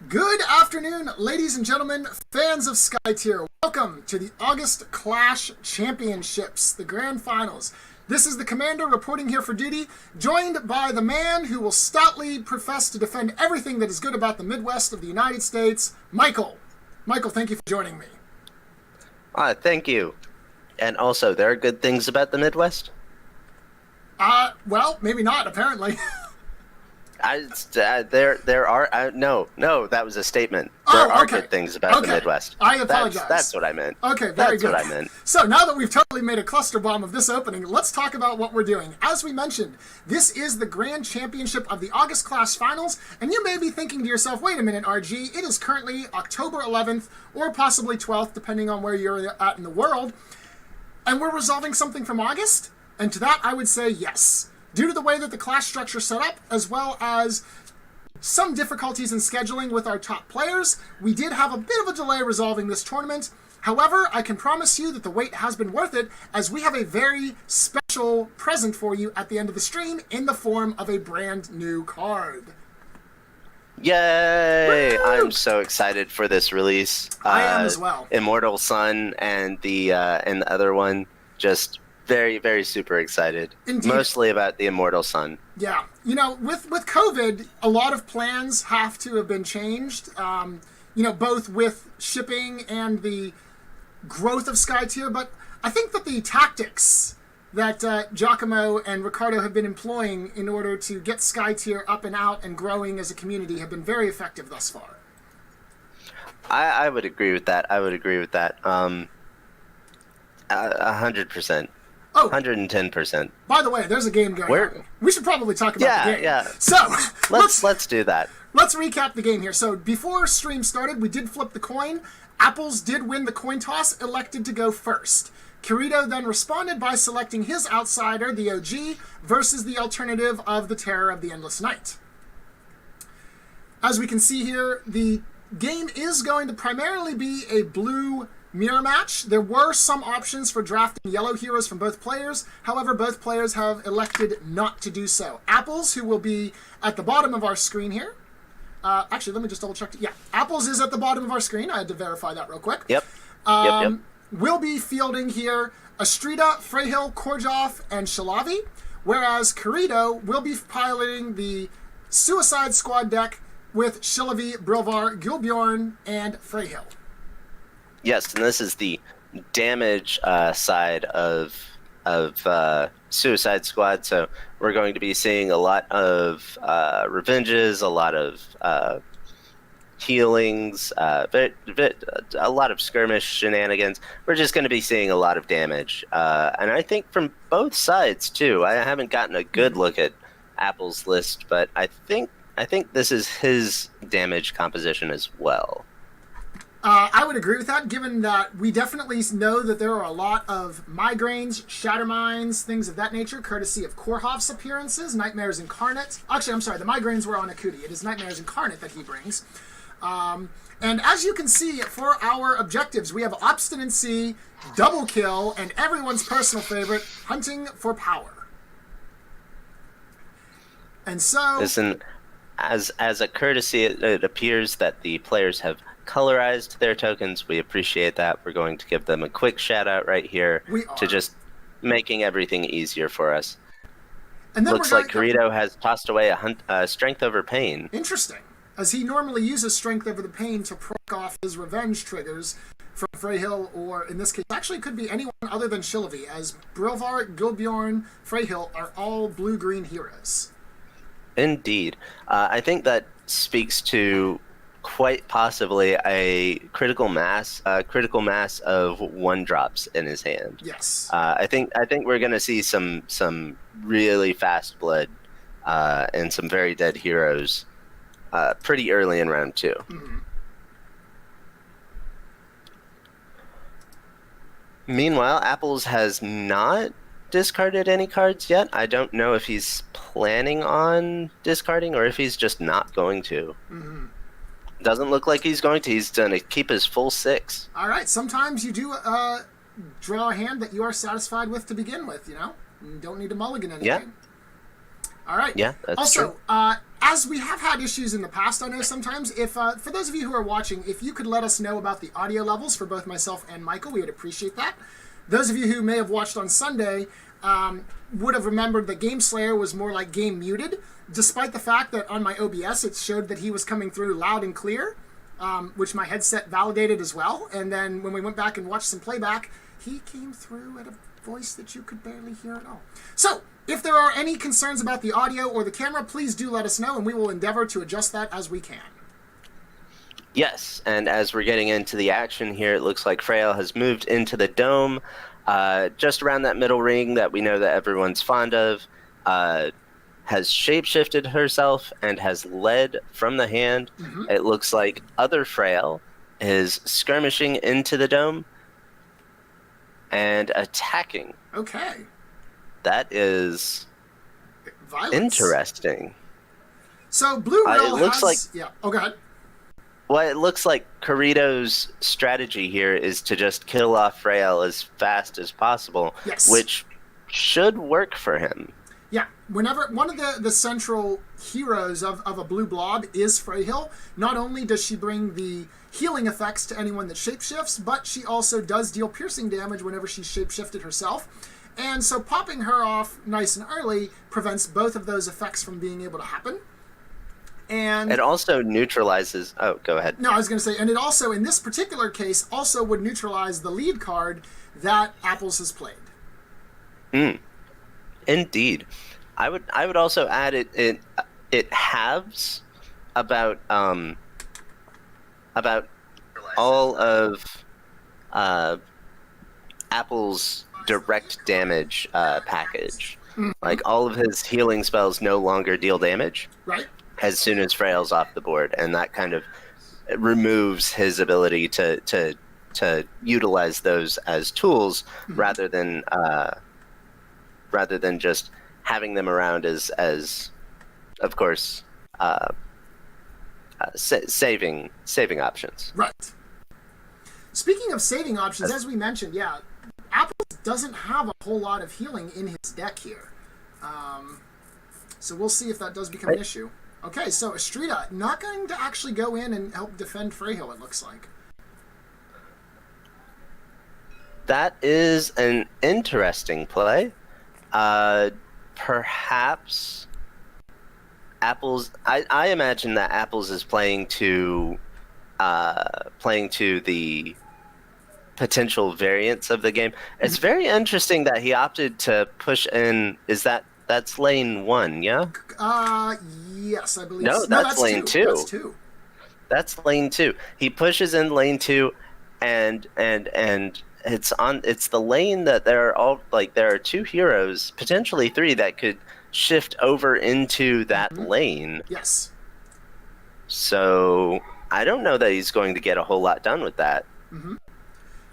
Good afternoon, ladies and gentlemen, fans of Skytear. Welcome to the August Clash Championships, the Grand Finals. This is the Commander reporting here for duty, joined by the man who will stoutly profess to defend everything that is good about the Midwest of the United States, Michael. Michael, thank you for joining me. Thank you. And also, there are good things about the Midwest? Well, maybe not, apparently. There are no, that was a statement. There are good things about the Midwest. I apologize. That's what I meant. Okay, very good. That's what I meant. So now that we've totally made a cluster bomb of this opening, let's talk about what we're doing. As we mentioned, this is the Grand Championship of the August Clash Finals, and you may be thinking to yourself, wait a minute, RG, it is currently October 11th or possibly 12th, depending on where you're at in the world, and we're resolving something from August? And to that, I would say yes. Due to the way that the clash structure is set up, as well as some difficulties in scheduling with our top players, we did have a bit of a delay resolving this tournament. However, I can promise you that the wait has been worth it, as we have a very special present for you at the end of the stream in the form of a brand new card. Yay! Woo! I'm so excited for this release. I am as well. Immortal Sun and the other one, just very, very super excited. Indeed. Mostly about the Immortal Sun. Yeah. You know, with COVID, a lot of plans have to have been changed, both with shipping and the growth of Skytear, but I think that the tactics that Giacomo and Ricardo have been employing in order to get Skytear up and out and growing as a community have been very effective thus far. I would agree with that. 100%. Oh, 110%. by the way, there's a game going on. We should probably talk about the game. Yeah. So let's do that. Let's recap the game here. So before stream started, we did flip the coin. Apples did win the coin toss, elected to go first. Kirito then responded by selecting his outsider, the OG, versus the alternative of the Terror of the Endless Night. As we can see here, the game is going to primarily be a blue mirror match. There were some options for drafting yellow heroes from both players. However, both players have elected not to do so. Apples, who will be at the bottom of our screen here. Actually, let me just double check. Yeah, Apples is at the bottom of our screen. I had to verify that real quick. Yep. We'll be fielding here Astrida, Freyhill, Korjov, and Shalavi, whereas Kirito will be piloting the Suicide Squad deck with Shalavi, Brilvar, Gilbjorn, and Freyhill. Yes, and this is the damage side of Suicide Squad, so we're going to be seeing a lot of revenges, a lot of healings, a lot of skirmish shenanigans. We're just going to be seeing a lot of damage, and I think from both sides too. I haven't gotten a good look at Apple's list, but I think this is his damage composition as well. I would agree with that, given that we definitely know that there are a lot of migraines, shatterminds, things of that nature, courtesy of Korhov's appearances, Nightmares Incarnate. Actually, I'm sorry, the migraines were on Akuti. It is Nightmares Incarnate that he brings. And as you can see, for our objectives, we have Obstinacy, Double Kill, and everyone's personal favorite, Hunting for Power. And so... Listen, as a courtesy, it appears that the players have colorized their tokens. We appreciate that. We're going to give them a quick shout out right here to just making everything easier for us. And then looks like Kirito has tossed away a Strength over Pain. Interesting, as he normally uses Strength over the Pain to proc off his revenge triggers from Freyhill, or in this case, actually could be anyone other than Shalavi, as Brilvar, Gilbjorn, Freyhill are all blue-green heroes. Indeed. I think that speaks to quite possibly a critical mass of one drops in his hand. Yes. I think we're going to see some really fast blood and some very dead heroes pretty early in round 2. Mm-hmm. Meanwhile, Apples has not discarded any cards yet. I don't know if he's planning on discarding or if he's just not going to. Mm-hmm. Doesn't look like he's going to. He's going to keep his full 6. All right. Sometimes you do draw a hand that you are satisfied with to begin with, you know? You don't need to mulligan anything. Yeah. All right. Yeah, that's also, true. As we have had issues in the past, I know sometimes, if for those of you who are watching, if you could let us know about the audio levels for both myself and Michael, we would appreciate that. Those of you who may have watched on Sunday would have remembered that Game Slayer was more like game muted, despite the fact that on my OBS it showed that he was coming through loud and clear, which my headset validated as well. And then when we went back and watched some playback, he came through at a voice that you could barely hear at all. So, if there are any concerns about the audio or the camera, please do let us know, and we will endeavor to adjust that as we can. Yes, and as we're getting into the action here, it looks like Frail has moved into the dome, just around that middle ring that we know that everyone's fond of, has shapeshifted herself and has led from the hand. Mm-hmm. It looks like other Frail is skirmishing into the dome and attacking. Okay. That is Violence. Interesting. So Blue Rail it looks has... like... Yeah. Oh, go ahead. Well, it looks like Kirito's strategy here is to just kill off Frail as fast as possible, yes, which should work for him. Yeah, whenever one of the central heroes of a blue blob is Freyhill, not only does she bring the healing effects to anyone that shapeshifts, but she also does deal piercing damage whenever she's shapeshifted herself. And so popping her off nice and early prevents both of those effects from being able to happen. And it also neutralizes... Oh, go ahead. No, I was going to say, and it also, in this particular case, also would neutralize the lead card that Apples has played. Indeed. I would also add it halves about all of Apple's direct damage package. Mm-hmm. Like, all of his healing spells no longer deal damage. Right. As soon as Frail's off the board, and that kind of removes his ability to utilize those as tools, mm-hmm, rather than just having them around as of course saving options. Right. Speaking of saving options, as we mentioned, yeah, Apple doesn't have a whole lot of healing in his deck here, so we'll see if that does become an issue. Okay, so Astrida not going to actually go in and help defend Freyhill, it looks like. That is an interesting play. Perhaps Apples... I imagine that Apples is playing to the potential variants of the game. It's very interesting that he opted to push in... That's lane 1, yeah? Yes, I believe no, so. That's lane 2. That's 2. That's lane 2. He pushes in lane 2, and it's the lane that there are 2 heroes, potentially 3, that could shift over into that lane. Yes. So I don't know that he's going to get a whole lot done with that. Mm-hmm.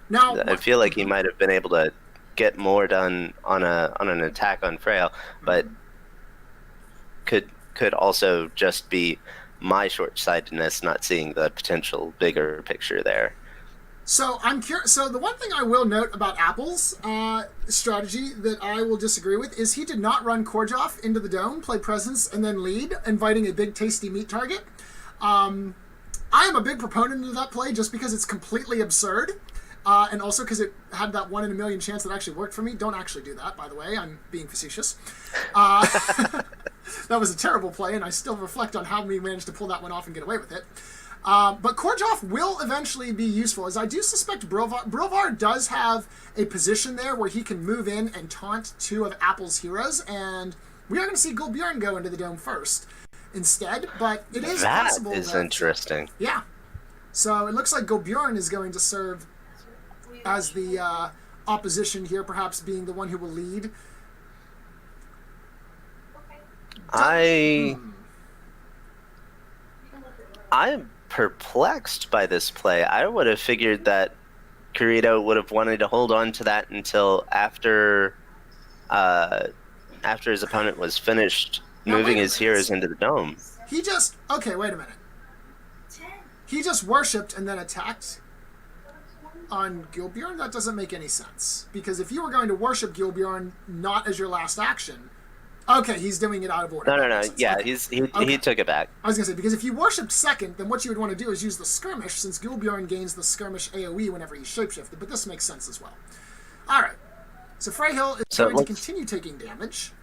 Now I feel like he might have been able to get more done on an attack on Frail, but could also just be my short-sightedness, not seeing the potential bigger picture there. So I'm curious. So the one thing I will note about Apple's strategy that I will disagree with is he did not run Korjoff into the dome, play presence, and then lead, inviting a big tasty meat target. I am a big proponent of that play just because it's completely absurd. And also because it had that 1 in a million chance that actually worked for me. Don't actually do that, by the way. I'm being facetious. That was a terrible play, and I still reflect on how we managed to pull that one off and get away with it. But Korjoff will eventually be useful, as I do suspect Brilvar does have a position there where he can move in and taunt 2 of Apple's heroes, and we are going to see Gulbjorn go into the dome first instead, but it is possible that is interesting. Yeah. So it looks like Gulbjorn is going to serve as the opposition here, perhaps being the one who will lead. I'm perplexed by this play. I would have figured that Kirito would have wanted to hold on to that until after his opponent was finished moving his heroes into the dome. He just... Okay, wait a minute. He just worshipped and then attacked on Gulbjorn? That doesn't make any sense. Because if you were going to worship Gulbjorn not as your last action, Okay, he's doing it out of order. No. Yeah, Okay. he took it back. I was going to say, because if you worshipped second, then what you would want to do is use the skirmish, since Gulbjorn gains the skirmish AoE whenever he's shapeshifted, but this makes sense as well. Alright, so Freyhill is going to continue taking damage.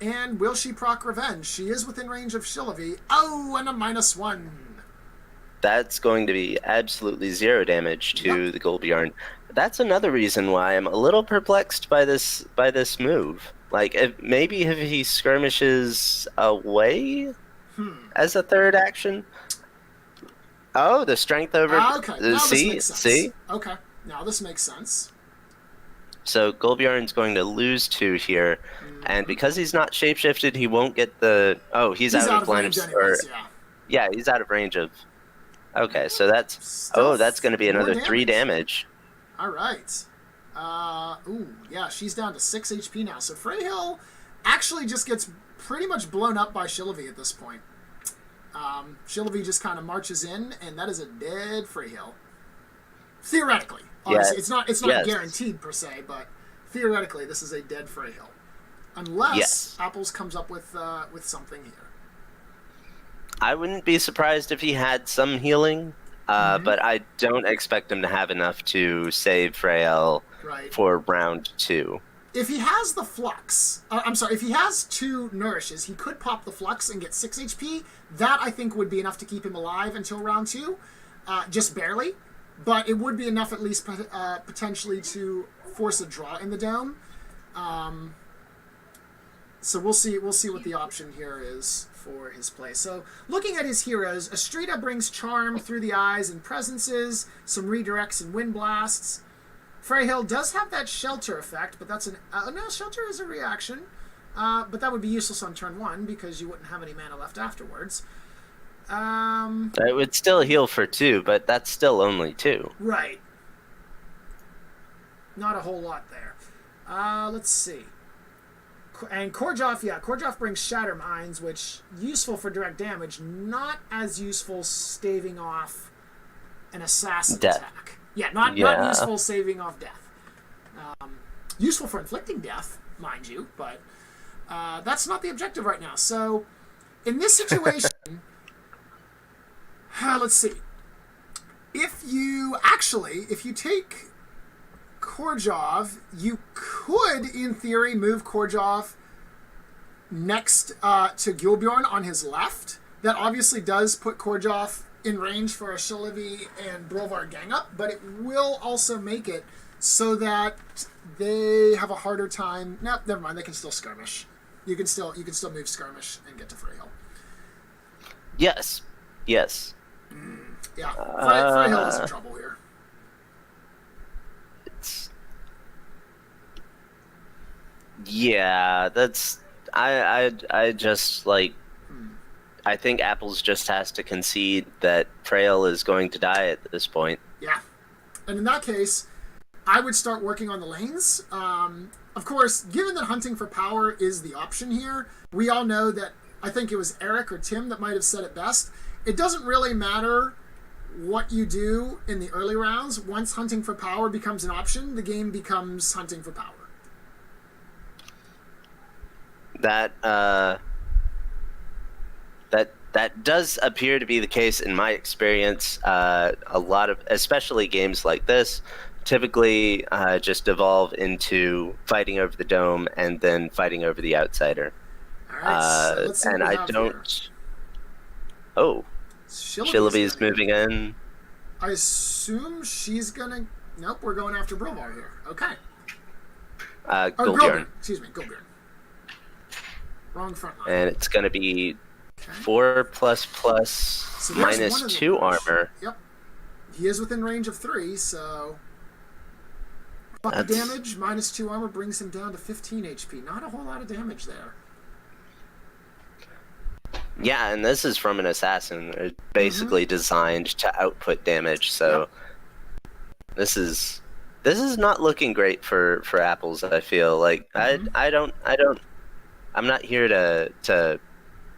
And will she proc revenge? She is within range of Shillavi. Oh, and a -1. That's going to be absolutely 0 damage to the Gulbjorn. That's another reason why I'm a little perplexed by this move. Like, maybe if he skirmishes away as a third action. Oh, the strength over. Okay, now this makes sense. See? Okay, now this makes sense. So Gulbjorn's going to lose 2 here, and because he's not shapeshifted, he won't get the. Oh, he's out of line range anyways, yeah, he's out of range of. Okay, so that's. Still that's going to be another 3 damage. All right. Ooh, yeah, she's down to 6 HP now. So Freyhill actually just gets pretty much blown up by Shillavi at this point. Shillavi just kind of marches in, and that is a dead Freyhill. Theoretically. Obviously, it's not guaranteed per se, but theoretically, this is a dead Freyhill. Unless Apples comes up with something here. I wouldn't be surprised if he had some healing. But I don't expect him to have enough to save Freyhill for round 2. If he has the Flux, if he has 2 Nourishes, he could pop the Flux and get 6 HP. That, I think, would be enough to keep him alive until round 2. Just barely. But it would be enough, at least, potentially to force a draw in the dome. So we'll see what the option here is for his play. So looking at his heroes, Astrida brings Charm through the eyes and presences, some redirects and wind blasts. Freyhill does have that Shelter effect, but that's no, Shelter is a reaction. But that would be useless on turn 1 because you wouldn't have any mana left afterwards. It would still heal for 2, but that's still only 2. Right. Not a whole lot there. Let's see. And Korjoff brings Shatter Mines, which useful for direct damage, not as useful staving off an assassin attack. Yeah, not useful saving off death. Useful for inflicting death, mind you, but that's not the objective right now. So, in this situation, let's see. If you take Korjov, you could, in theory, move Korjov next to Gulbjorn on his left. That obviously does put Korjov in range for a Shillavi and Brovar gang up, but it will also make it so that they have a harder time. Nope, never mind. They can still skirmish. You can still move skirmish and get to Freyhill. Yes. Yeah, Freyhill is in trouble here. Yeah, that's I just like I think Apples just has to concede that Freyhill is going to die at this point. Yeah. And in that case, I would start working on the lanes. Of course, given that hunting for power is the option here, we all know that, I think it was Eric or Tim that might have said it best, it doesn't really matter what you do in the early rounds. Once hunting for power becomes an option, the game becomes hunting for power. That does appear to be the case in my experience. A lot of, especially games like this, typically just evolve into fighting over the dome and then fighting over the outsider. All right, so let's see and what we I have don't. Here. Oh, Shillavi's moving in. I assume she's gonna. Nope, we're going after Brovar here. Okay. Gulbjorn. Excuse me, Gulbjorn. Wrong front line. And it's going to be 4++ so -2 armor. Yep. He is within range of 3, so 5 damage, -2 armor brings him down to 15 HP. Not a whole lot of damage there. Yeah, and this is from an assassin. It's basically designed to output damage, so this is not looking great for Apples, I feel. Like I'm not here to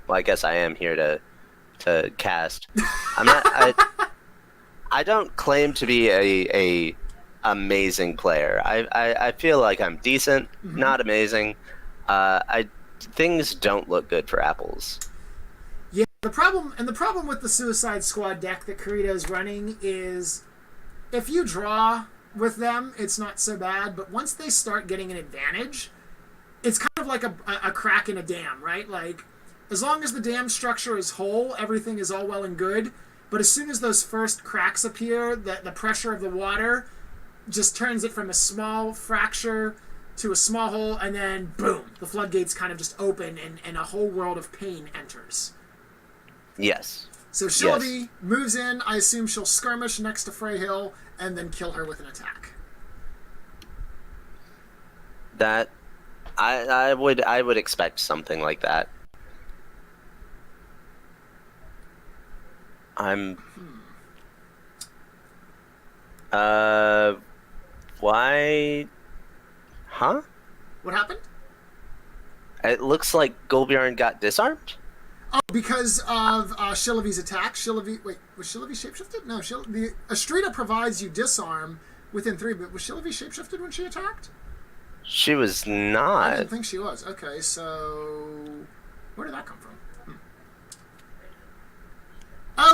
well, I guess I am here to cast. I'm not I don't claim to be amazing player. I feel like I'm decent, not amazing. Things don't look good for apples. Yeah, the problem with the Suicide Squad deck that Kirito's running is if you draw with them, it's not so bad, but once they start getting an advantage, it's kind of like a crack in a dam, right? Like, as long as the dam structure is whole, everything is all well and good, but as soon as those first cracks appear, the pressure of the water just turns it from a small fracture to a small hole, and then boom, the floodgates kind of just open, and a whole world of pain enters. Yes. So Shilby moves in. I assume she'll skirmish next to Freyhill and then kill her with an attack. That I would expect something like that. Why? Huh? What happened? It looks like Golbjorn got disarmed. Oh, because of Shilvy's attack. Wait, was Shilvy shapeshifted? No, the Astrida provides you disarm within 3, but was Shilvy shapeshifted when she attacked? She was not. I didn't think she was. Okay, so where did that come from?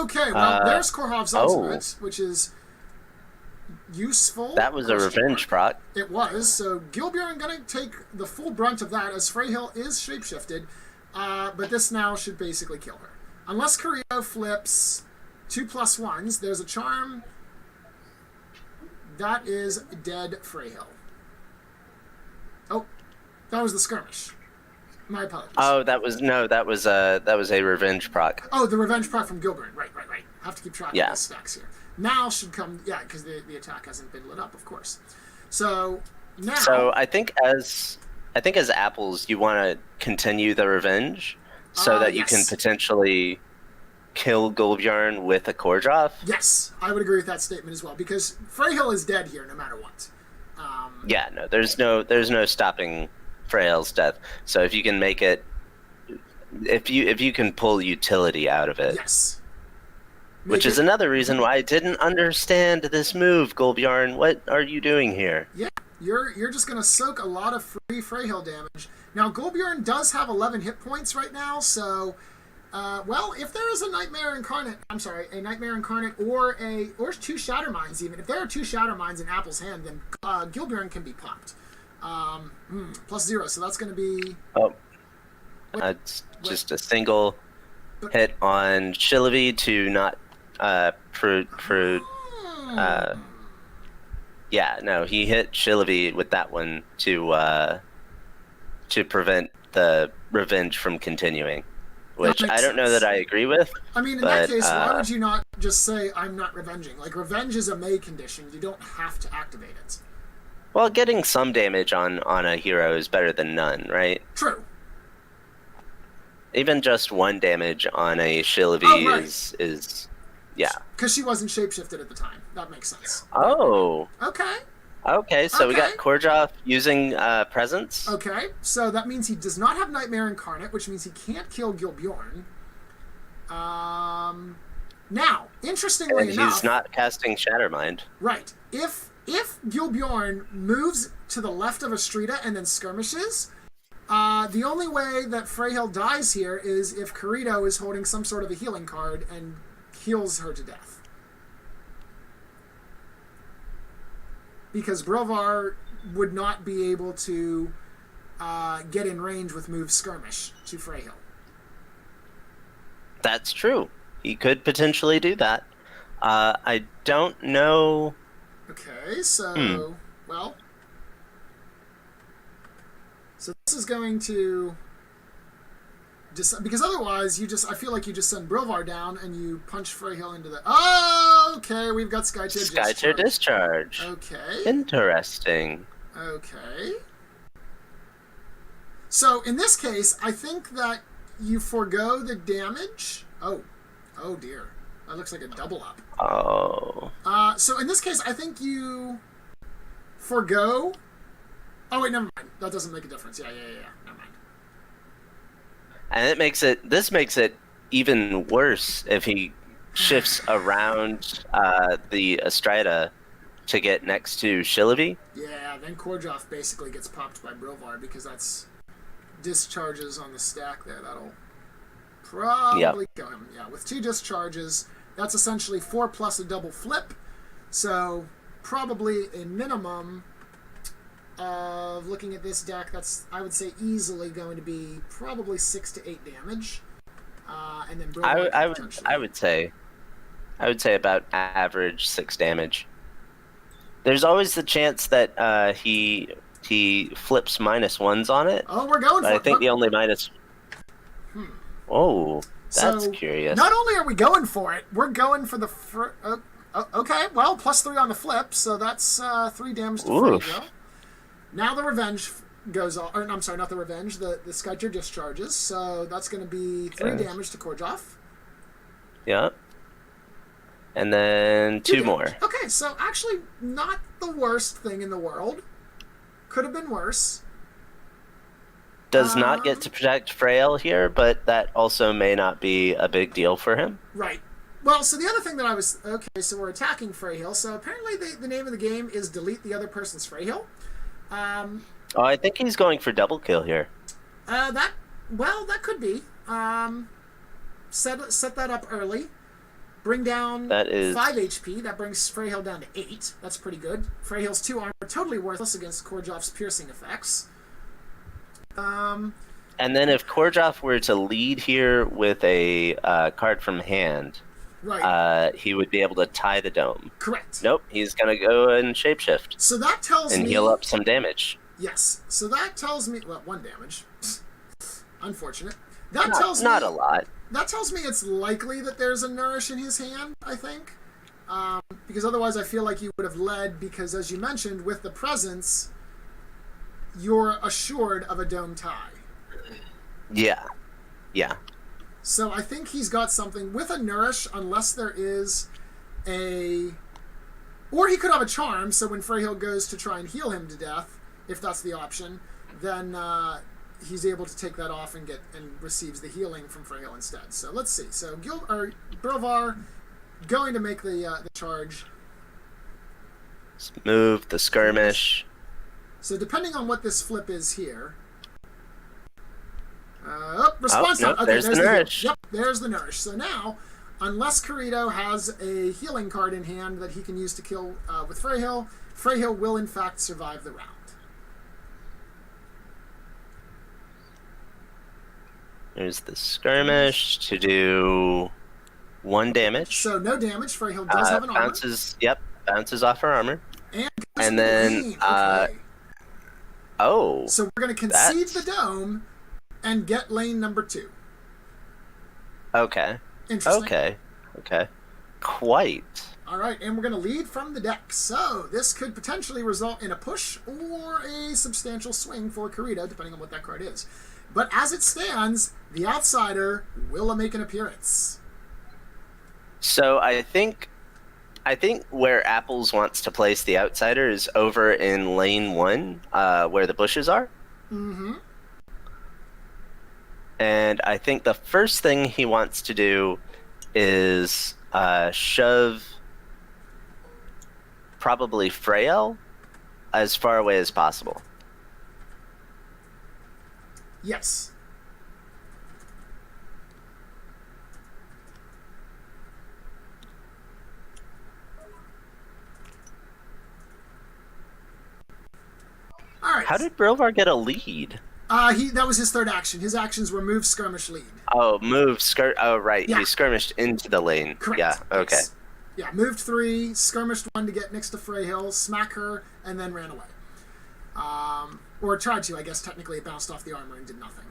Okay, well, there's Korhov's ultimate, which is useful. That was a revenge proc. It was. So Gilbjorn gonna take the full brunt of that as Freyhill is shapeshifted, but this now should basically kill her. Unless Kirito flips 2+1s, there's a charm. That is dead Freyhill. Oh, that was the skirmish. My apologies. Oh, that was a revenge proc. Oh, the revenge proc from Gilbert. Right. Have to keep track of the stacks here. Now should come, because the attack hasn't been lit up, of course. So now. So I think as apples, you want to continue the revenge, so that you can potentially kill Golbjorn with a Kordrov. Yes, I would agree with that statement as well, because Freyhill is dead here no matter what. There's no stopping Freyhill's death. So if you can make it, if you can pull utility out of it, yes. Which is another reason why I didn't understand this move, Golbjorn. What are you doing here? Yeah, you're just gonna soak a lot of free Freyhill damage. Now Golbjorn does have 11 hit points right now, so if there is a Nightmare Incarnate, or 2 Shatter Mines even. If there are 2 Shatter Mines in Apple's hand, then Gilbjorn can be popped. +0, so that's going to be... Oh, just a single hit on Shilvy to not he hit Shilvy with that one to prevent the revenge from continuing, which I don't know that I agree with. I mean, in that case, why would you not just say, I'm not revenging? Like, revenge is a May condition. You don't have to activate it. Well, getting some damage on a hero is better than none, right? True. Even just 1 damage on a Shilvy is because she wasn't shapeshifted at the time. That makes sense. Oh. Okay, so we got Kordrov using presence. Okay, so that means he does not have Nightmare Incarnate, which means he can't kill Gilbjorn. Now, interestingly enough... he's not casting Shattermind. Right. If Gilbjorn moves to the left of Astrida and then skirmishes, the only way that Freyhill dies here is if Kirito is holding some sort of a healing card and heals her to death. Because Brovar would not be able to get in range with move skirmish to Freyhill. That's true. He could potentially do that. I don't know... Okay, so... Well... So this is going to... because otherwise, I feel like you just send Brovar down and you punch Freyhill into the... Oh, okay, we've got Skytear Discharge. Okay. Interesting. Okay. So, in this case, I think that you forego the damage. Oh dear. That looks like a double up. Oh. So, in this case, I think you forego... Oh, wait, never mind. That doesn't make a difference. Yeah. Never mind. And this makes it even worse if he shifts around the Astrida to get next to Shillaby. Yeah, then Korjov basically gets popped by Brilvar because that's discharges on the stack there. That'll probably kill him. Yeah, with 2 discharges, that's essentially 4 plus a double flip. So probably a minimum of, looking at this deck, that's, I would say, easily going to be probably 6 to 8 damage. And then I would say about average 6 damage. There's always the chance that he flips -1s on it. Oh, we're going for it. I think the only minus. Oh, that's curious. Not only are we going for it, we're going for the. Okay, well, +3 on the flip, so that's 3 damage to Fredo. Now the revenge goes off. Or, I'm sorry, not the revenge. The Skytear discharges, so that's going to be 3 damage to Korjov. Yep. And then 2 more. Okay, so actually not the worst thing in the world. Could have been worse. Does not get to protect Frail here, but that also may not be a big deal for him. Right. Well, so the other thing that I was... Okay, so we're attacking Freyhill. So apparently the name of the game is delete the other person's Freyhill. Oh, I think he's going for double kill here. That could be. Set that up early. Bring down 5 HP. That brings Freyhill down to 8. That's pretty good. Freyhill's 2 armor, totally worthless against Korjov's piercing effects. And then if Korjov were to lead here with a card from hand, right, he would be able to tie the dome. Correct. Nope, he's going to go and shapeshift. So that tells me... And heal up some damage. Yes. So that tells me... Well, 1 damage. Unfortunate. That tells me... Not a lot. That tells me it's likely that there's a Nourish in his hand, I think. Because otherwise I feel like you would have led, because as you mentioned, with the presence, you're assured of a dome tie. Yeah. Yeah. So I think he's got something with a Nourish, unless there is a... Or he could have a Charm, so when Freyhill goes to try and heal him to death, if that's the option, then he's able to take that off and receives the healing from Freyhill instead. So let's see. So Brilvar going to make the charge. Move the skirmish. So depending on what this flip is here. Response time. Okay, there's the Nourish. Yep, there's the Nourish. So now, unless Kirito has a healing card in hand that he can use to kill with Freyhill, Freyhill will in fact survive the round. There's the skirmish to do 1 damage. So no damage. Freyhill does have an armor. Bounces off her armor. And then okay. Oh. So we're going to concede the dome and get lane number 2. Okay. Interesting. Okay. Quite. All right, and we're going to lead from the deck. So this could potentially result in a push or a substantial swing for Kirito, depending on what that card is. But as it stands, the outsider will make an appearance. So I think where Apples wants to place the outsider is over in lane 1, where the bushes are. Mm-hmm. And I think the first thing he wants to do is shove probably Frail as far away as possible. Yes. All right. How did Brilvar get a lead? That was his third action. His actions were move, skirmish, lead. Oh, move, Oh, right. Yeah. He skirmished into the lane. Correct. Yeah. Okay. Yes. Yeah. Moved 3, skirmished 1 to get next to Freyhill, smack her, and then ran away. Or tried to. I guess technically it bounced off the armor and did nothing.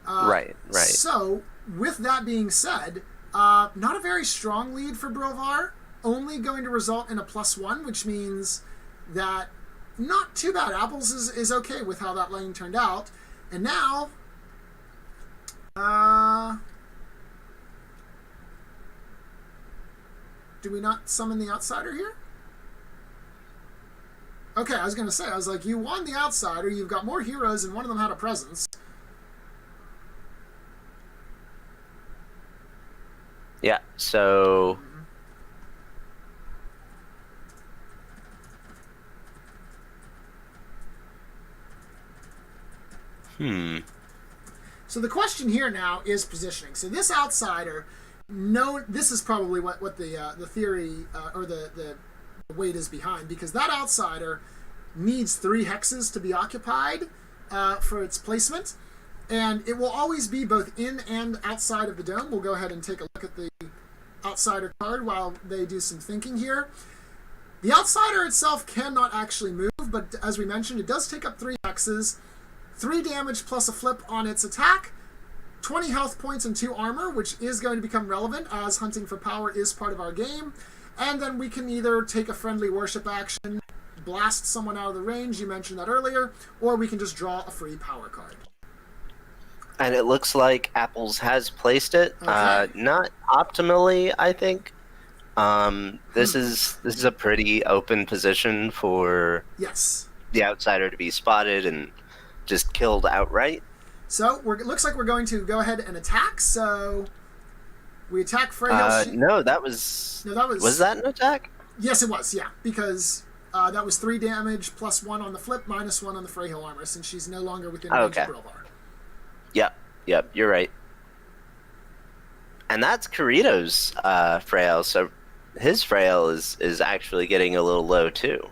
Right. So, with that being said, not a very strong lead for Brilvar. Only going to result in a +1, which means that not too bad. Apples is okay with how that lane turned out. And now, do we not summon the outsider here? Okay, I was going to say, you won the outsider, you've got more heroes, and one of them had a presence. Yeah, so... So the question here now is positioning. So this outsider, this is probably what the theory or the weight is behind, because that outsider needs 3 hexes to be occupied for its placement, and it will always be both in and outside of the dome. We'll go ahead and take a look at the outsider card while they do some thinking here. The outsider itself cannot actually move, but as we mentioned, it does take up 3 hexes, 3 damage plus a flip on its attack, 20 health points and 2 armor, which is going to become relevant as hunting for power is part of our game. And then we can either take a friendly worship action, blast someone out of the range, you mentioned that earlier, or we can just draw a free power card. And it looks like Apples has placed it, Okay. not optimally, I think. This is a pretty open position for the outsider to be spotted and just killed outright. So it looks like we're going to go ahead and attack. So we attack Freyhill. No, that was... No, that was... Was that an attack? Yes, it was, yeah. Because that was 3 damage plus 1 on the flip, minus 1 on the Freyhill armor, since she's no longer within range of Brilvar. Yep, you're right. And that's Kirito's Frail, so his Frail is actually getting a little low, too.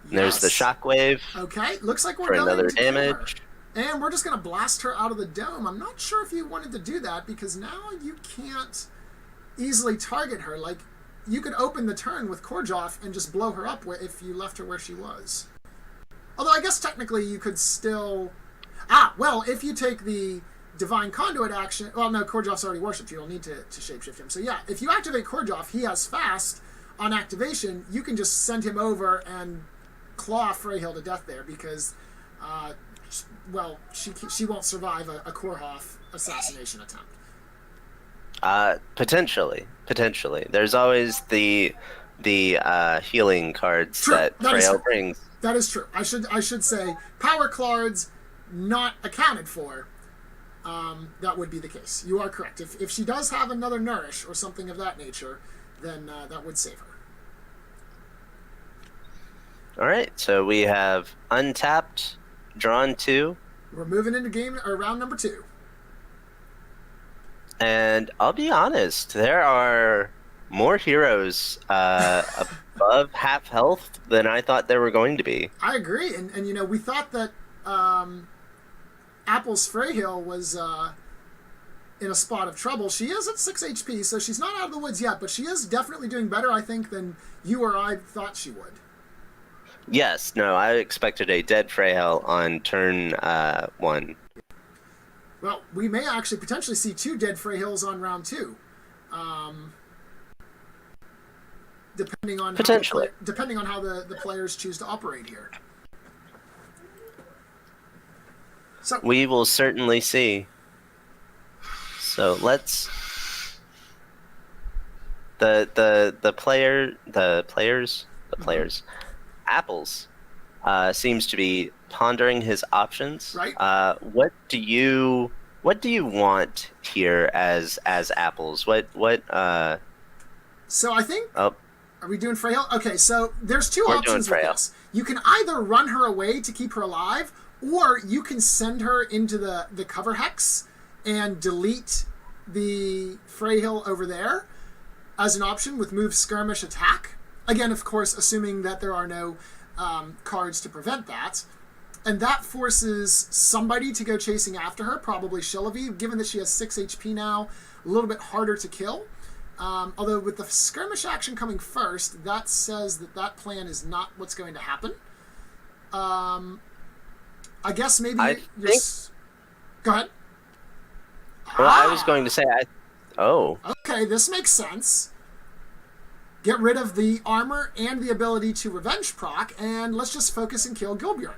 Yes. There's the shockwave. Okay, looks like we're for going another to kill her. damage. And we're just going to blast her out of the dome. I'm not sure if you wanted to do that, because now you can't easily target her. Like, you could open the turn with Korjoff and just blow her up if you left her where she was. Although I guess technically you could still... well, if you take the Divine Conduit action... Well, no, Korjoff's already worshipped. You don't need to shapeshift him. So yeah, if you activate Korjoff, he has fast on activation. You can just send him over and claw Freyhill to death there, because... well, she won't survive a Korhoff assassination attempt. Potentially. There's always the healing cards that Frail brings. That is true. I should say power cards not accounted for. That would be the case. You are correct. If she does have another Nourish or something of that nature, then that would save her. All right, so we have untapped, drawn 2. We're moving into round number 2. And I'll be honest, there are more heroes above half health than I thought there were going to be. I agree, and we thought that Apple's Freyhill was in a spot of trouble. She is at 6 HP, so she's not out of the woods yet, but she is definitely doing better, I think, than you or I thought she would. Yes, no, I expected a dead Freyhill on turn 1. Well, we may actually potentially see 2 dead Freyhills on round 2. Depending on how the players choose to operate here. So we will certainly see. So let's the players Apples seems to be pondering his options. Right. What do you want here as Apples? What So I think Oh, are we doing Freyhill? Okay, so there's 2 We're options doing with Freyhill. this. You can either run her away to keep her alive, or you can send her into the cover hex and delete the Freyhill over there as an option with move, skirmish, attack. Again, of course, assuming that there are no cards to prevent that. And that forces somebody to go chasing after her, probably Shillavi, given that she has 6 HP now, a little bit harder to kill. Although with the skirmish action coming first, that says that plan is not what's going to happen. I guess maybe Go ahead. Well, I was going to say, Okay, this makes sense. Get rid of the armor and the ability to revenge proc, and let's just focus and kill Gilbjorn.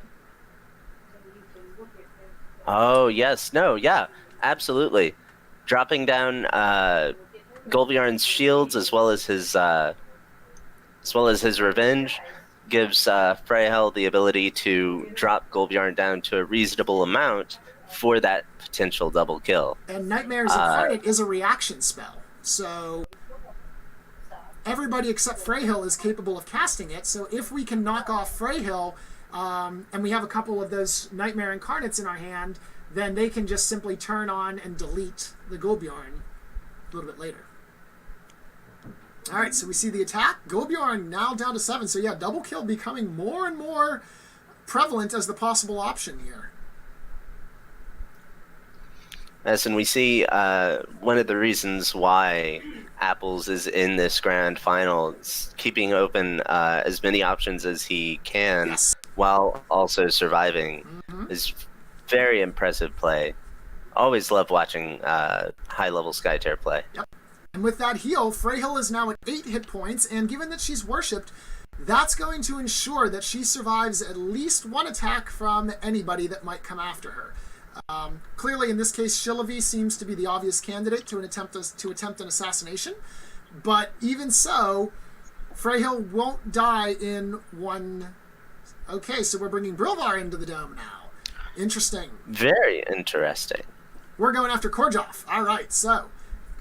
Oh, yes. No, yeah, absolutely. Dropping down Golbjorn's shields as well as his revenge gives Freyhill the ability to drop Golbjorn down to a reasonable amount for that potential double kill. And Nightmares Incarnate is a reaction spell, so everybody except Freyhill is capable of casting it. So if we can knock off Freyhill and we have a couple of those Nightmare Incarnates in our hand, then they can just simply turn on and delete the Golbjorn a little bit later. All right, so we see the attack. Golbjorn now down to 7. So yeah, double kill becoming more and more prevalent as the possible option here. Yes, and we see one of the reasons why Apples is in this grand final is keeping open as many options as he can, Yes. while also surviving. Is very impressive play. Always love watching high-level Skytear play. Yep. And with that heal, Freyhill is now at 8 hit points, and given that she's worshipped, that's going to ensure that she survives at least one attack from anybody that might come after her. Clearly, in this case, Shillavi seems to be the obvious candidate to attempt an assassination, but even so, Freyhill won't die in one. Okay, so we're bringing Brilvar into the dome now. Interesting. Very interesting. We're going after Korjov. All right, so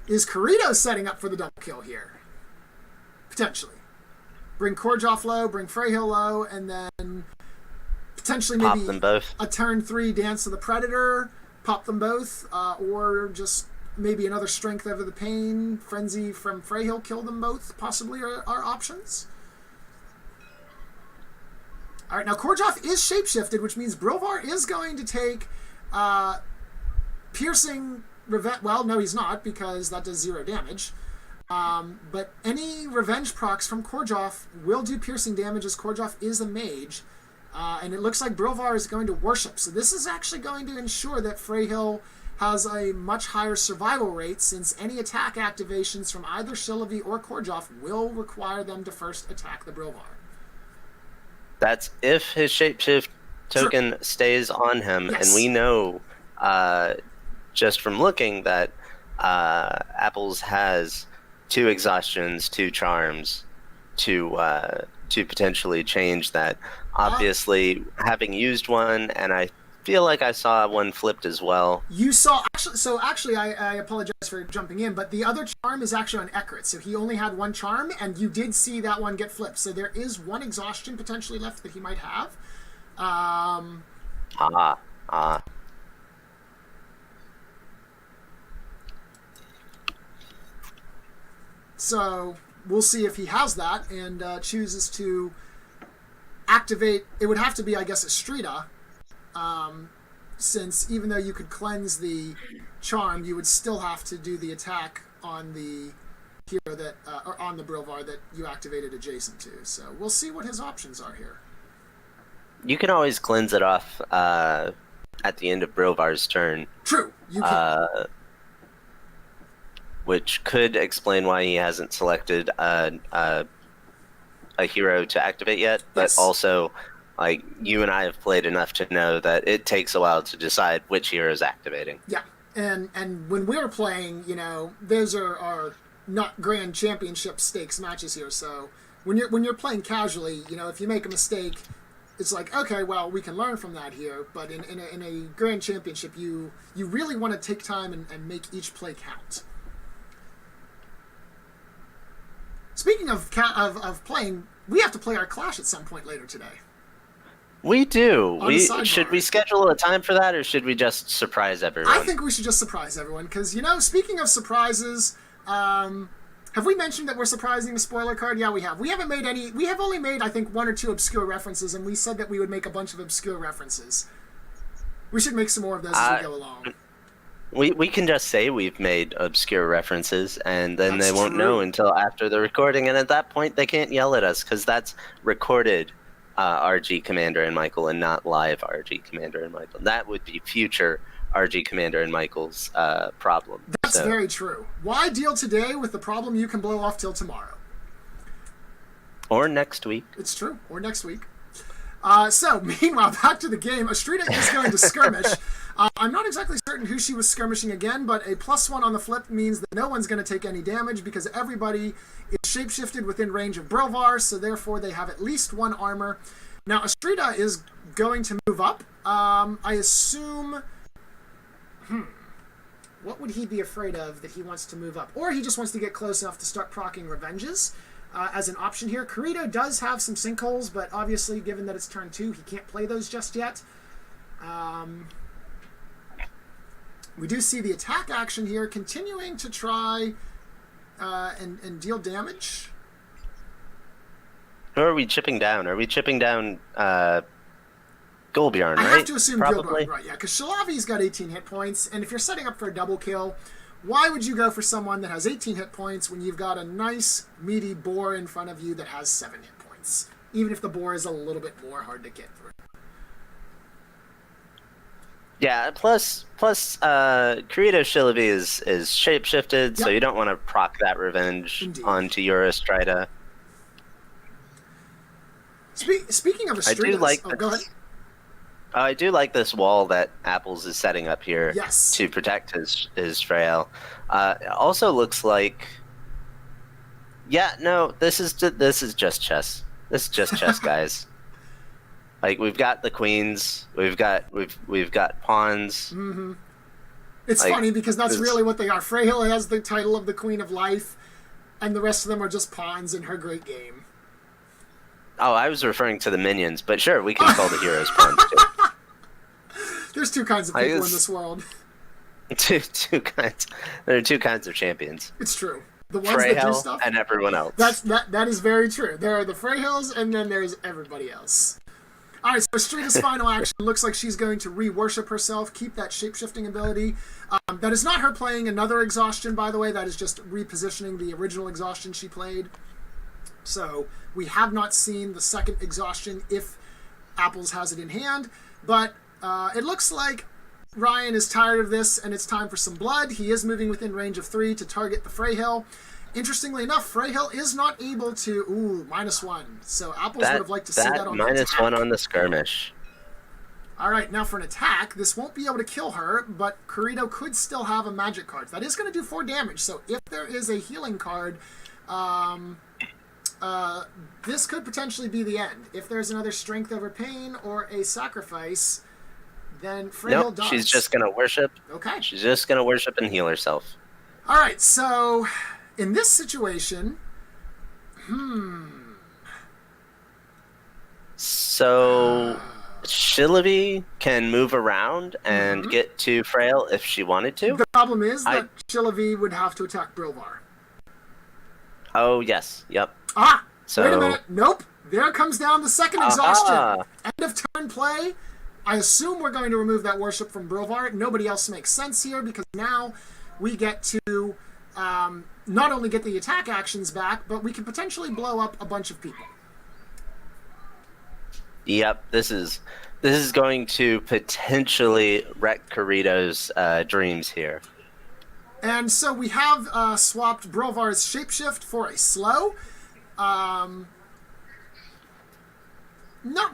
is Kirito setting up for the double kill here? Potentially. Bring Korjov low, bring Freyhill low, and then potentially maybe Pop them both. a turn 3 Dance of the Predator, pop them both, or just maybe another Strength Over the Pain, Frenzy from Freyhill, kill them both, possibly are options. All right, now Korjov is shapeshifted, which means Brilvar is going to take Piercing Revenge. Well, no, he's not, because that does 0 damage. But any Revenge procs from Korjov will do piercing damage, as Korjov is a mage. And it looks like Brilvar is going to worship. So this is actually going to ensure that Freyhill has a much higher survival rate, since any attack activations from either Shillavi or Korjov will require them to first attack the Brilvar. That's if his shapeshift token stays on him, Yes. and we know just from looking that Apples has 2 exhaustions, 2 charms to potentially change that. Obviously, having used one, and I feel like I saw one flipped as well. You saw, actually, I apologize for jumping in, but the other charm is actually on Ekrit, so he only had 1 charm, and you did see that one get flipped. So there is 1 exhaustion potentially left that he might have. So we'll see if he has that and chooses to activate. It would have to be, I guess, Estrida, since even though you could cleanse the charm, you would still have to do the attack on the hero that, or on the Brilvar that you activated adjacent to. So we'll see what his options are here. You can always cleanse it off at the end of Brilvar's turn. True, you can. Which could explain why he hasn't selected a hero to activate yet, but Yes. also, like, you and I have played enough to know that it takes a while to decide which hero is activating. Yeah, and when we're playing, you know, those are not grand championship stakes matches here. So when you're playing casually, you know, if you make a mistake, it's like, okay, well, we can learn from that here. But in a grand championship, you really want to take time and make each play count. Speaking of playing, we have to play our Clash at some point later today. We do. On the sidebar. Should we schedule a time for that, or should we just surprise everyone? I think we should just surprise everyone, because, you know, speaking of surprises, have we mentioned that we're surprising the spoiler card? Yeah, we have. We haven't made any. We have only made, I think, 1 or 2 obscure references, and we said that we would make a bunch of obscure references. We should make some more of those as we go along. We can just say we've made obscure references, and then That's they won't true. know until after the recording, and at that point they can't yell at us, because that's recorded RGCommander and Michael, and not live RGCommander and Michael. That would be future RGCommander and Michael's problem. That's very true. Why deal today with the problem you can blow off till tomorrow? Or next week. It's true. Or next week. So, meanwhile, back to the game. Estrida is going to skirmish. I'm not exactly certain who she was skirmishing again, but a +1 on the flip means that no one's going to take any damage, because everybody is shapeshifted within range of Brilvar, so therefore they have at least 1 armor. Now, Estrida is going to move up. I assume... What would he be afraid of that he wants to move up? Or he just wants to get close enough to start proccing revenges. as an option here. Kirito does have some sinkholes, but obviously, given that it's turn 2, he can't play those just yet. We do see the attack action here, continuing to try and deal damage. Who are we chipping down? Are we chipping down Golbjorn, right? I have to assume Probably. Golbjorn, right? Yeah, because Shalavi's got 18 hit points, and if you're setting up for a double kill, why would you go for someone that has 18 hit points when you've got a nice, meaty boar in front of you that has 7 hit points? Even if the boar is a little bit more hard to get through. Yeah, plus Kirito Shalavi is shapeshifted, so you don't want to proc that revenge onto Eurostrida. Speaking of Astridas, go ahead. I do like this wall that Apples is setting up here to protect his Frail. It also looks like, this is just chess. This is just chess, guys. Like, we've got the queens, we've got pawns. Mm-hmm. It's funny because that's really what they are. Freyhill has the title of the Queen of Life, and the rest of them are just pawns in her great game. Oh, I was referring to the minions, but sure, we can call the heroes pawns too. There's 2 kinds of people in this world. Two kinds. There are 2 kinds of champions. It's true. The ones that do stuff and everyone else. That is very true. There are the Freyhills, and then there's everybody else. All right, so Astrida's final action looks like she's going to re-worship herself, keep that shape-shifting ability. That is not her playing another exhaustion, by the way. That is just repositioning the original exhaustion she played. So we have not seen the second exhaustion if Apples has it in hand. But it looks like Ryan is tired of this, and it's time for some blood. He is moving within range of 3 to target the Freyhill. Interestingly enough, Freyhill is not able to... Ooh, -1. So Apples would have liked to see that on the attack. -1 on the skirmish. All right, now for an attack, this won't be able to kill her, but Kirito could still have a magic card. That is going to do 4 damage, so if there is a healing card, this could potentially be the end. If there's another strength over pain or a sacrifice, then Freyhill dies. She's just going to worship. Okay. She's just going to worship and heal herself. All right, so... in this situation, So, Shalavi can move around and get to Frail if she wanted to. The problem is that Shalavi would have to attack Brilvar. Oh, yes. Yep. Wait a minute. Nope. There comes down the second exhaustion. End of turn play. I assume we're going to remove that worship from Brilvar. Nobody else makes sense here because now we get to... not only get the attack actions back, but we can potentially blow up a bunch of people. Yep, this is going to potentially wreck Kirito's dreams here. And so we have swapped Brilvar's shapeshift for a slow. Not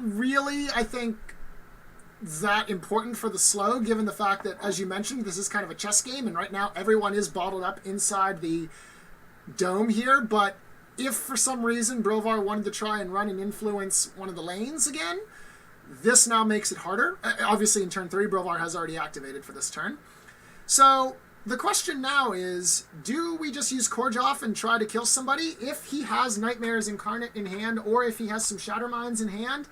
really, I think, that important for the slow, given the fact that, as you mentioned, this is kind of a chess game, and right now everyone is bottled up inside the dome here, but if for some reason Brilvar wanted to try and run and influence one of the lanes again, this now makes it harder. Obviously in turn 3, Brilvar has already activated for this turn. So the question now is, do we just use Korjoff and try to kill somebody if he has Nightmares Incarnate in hand, or if he has some Shatter Mines in hand?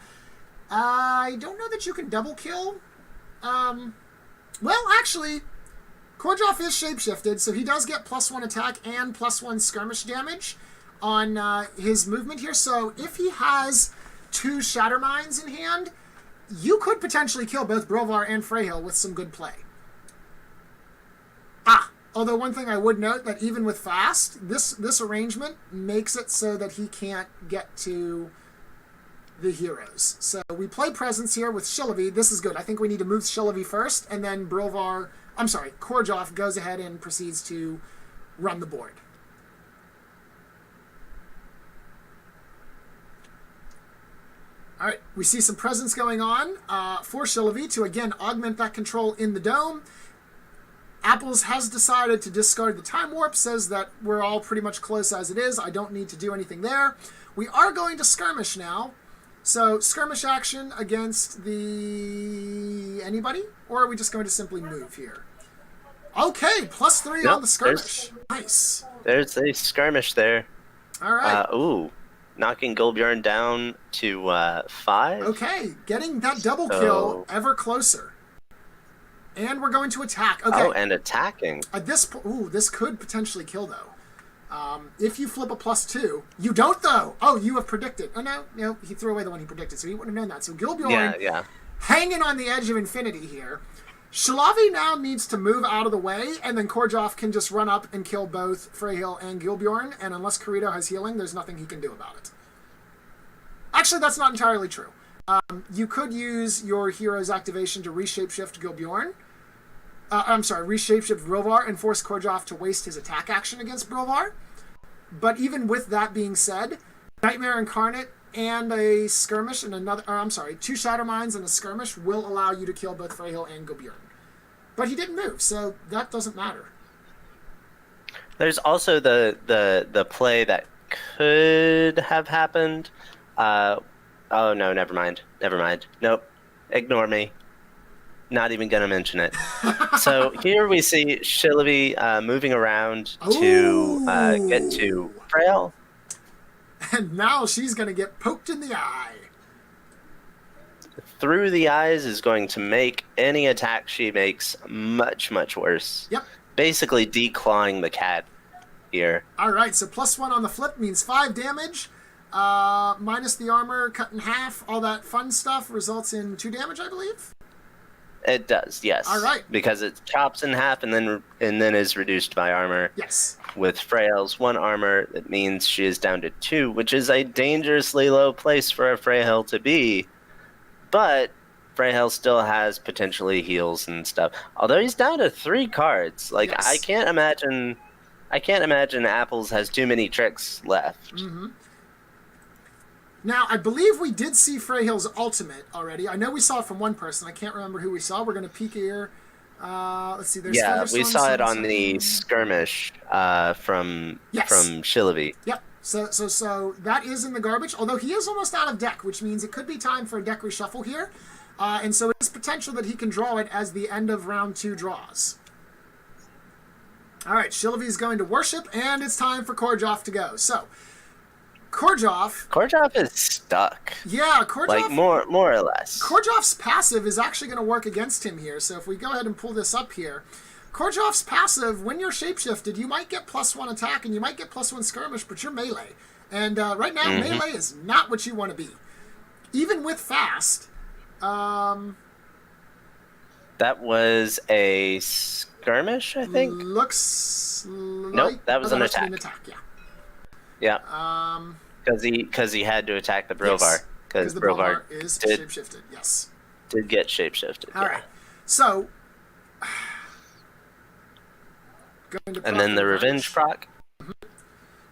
I don't know that you can double kill. Well, actually, Korjoff is shapeshifted, so he does get +1 attack and +1 skirmish damage on his movement here. So if he has 2 Shatter Mines in hand, you could potentially kill both Brilvar and Freyhill with some good play. Although one thing I would note, that even with fast, this arrangement makes it so that he can't get to the heroes. So we play Presence here with Shalavi. This is good. I think we need to move Shalavi first, and then Korjoff goes ahead and proceeds to run the board. All right, we see some presence going on for Shalavi to, again, augment that control in the dome. Apples has decided to discard the Time Warp, says that we're all pretty much close as it is. I don't need to do anything there. We are going to skirmish now. So, skirmish action against anybody? Or are we just going to simply move here? Okay, +3 on the skirmish. Nice. There's a skirmish there. All right. Ooh. Knocking Gulbjorn down to 5. Okay, getting that double kill ever closer. And we're going to attack. Okay. Oh, and attacking. At this point, ooh, this could potentially kill, though. If you flip a +2, you don't, though. Oh, you have predicted. Oh, no, he threw away the one he predicted, so he wouldn't have known that. So Gulbjorn hanging on the edge of infinity here. Shalavi now needs to move out of the way, and then Korjov can just run up and kill both Freyhill and Gulbjorn, and unless Kirito has healing, there's nothing he can do about it. Actually, that's not entirely true. You could use your hero's activation to reshape-shift Gulbjorn. Reshape-shift Brilvar and force Korjov to waste his attack action against Brilvar. But even with that being said, Nightmare Incarnate and a skirmish and two Shadow Mines and a skirmish will allow you to kill both Freyhill and Gulbjorn. But he didn't move, so that doesn't matter. There's also the play that could have happened. Oh no, never mind. Nope. Ignore me. Not even gonna mention it. So here we see Shalavi moving around to get to Freyhill. And now she's gonna get poked in the eye. Through the eyes is going to make any attack she makes much, much worse. Yep. Basically declawing the cat here. Alright, so +1 on the flip means 5 damage. Minus the armor cut in half, all that fun stuff results in 2 damage, I believe? It does, yes. All right. Because it chops in half and then is reduced by armor. Yes. With Freyhill's 1 armor, it means she is down to 2, which is a dangerously low place for a Freyhill to be. But Freyhill still has potentially heals and stuff. Although he's down to 3 cards. Like, yes. I can't imagine Apples has too many tricks left. Mm-hmm. Now, I believe we did see Freyhill's ultimate already. I know we saw it from one person. I can't remember who we saw. We're going to peek here. Let's see. There's we saw it on the skirmish from Shalavi. Yep. So that is in the garbage. Although he is almost out of deck, which means it could be time for a deck reshuffle here. And so it is potential that he can draw it as the end of round 2 draws. All right, Shalavi's going to worship, and it's time for Korjov to go. So Korjov is stuck. Yeah, Korjov... Like, more or less. Korjov's passive is actually going to work against him here. So if we go ahead and pull this up here, Korjov's passive, when you're shapeshifted, you might get +1 attack and you might get +1 skirmish, but you're melee. And right now, melee is not what you want to be. Even with fast... That was a skirmish, I think? Looks like... Nope, that was an attack. Yeah. Because he had to attack the Brilvar. Because the Brilvar is shapeshifted, yes. Did get shapeshifted. All right. So... and then the revenge proc.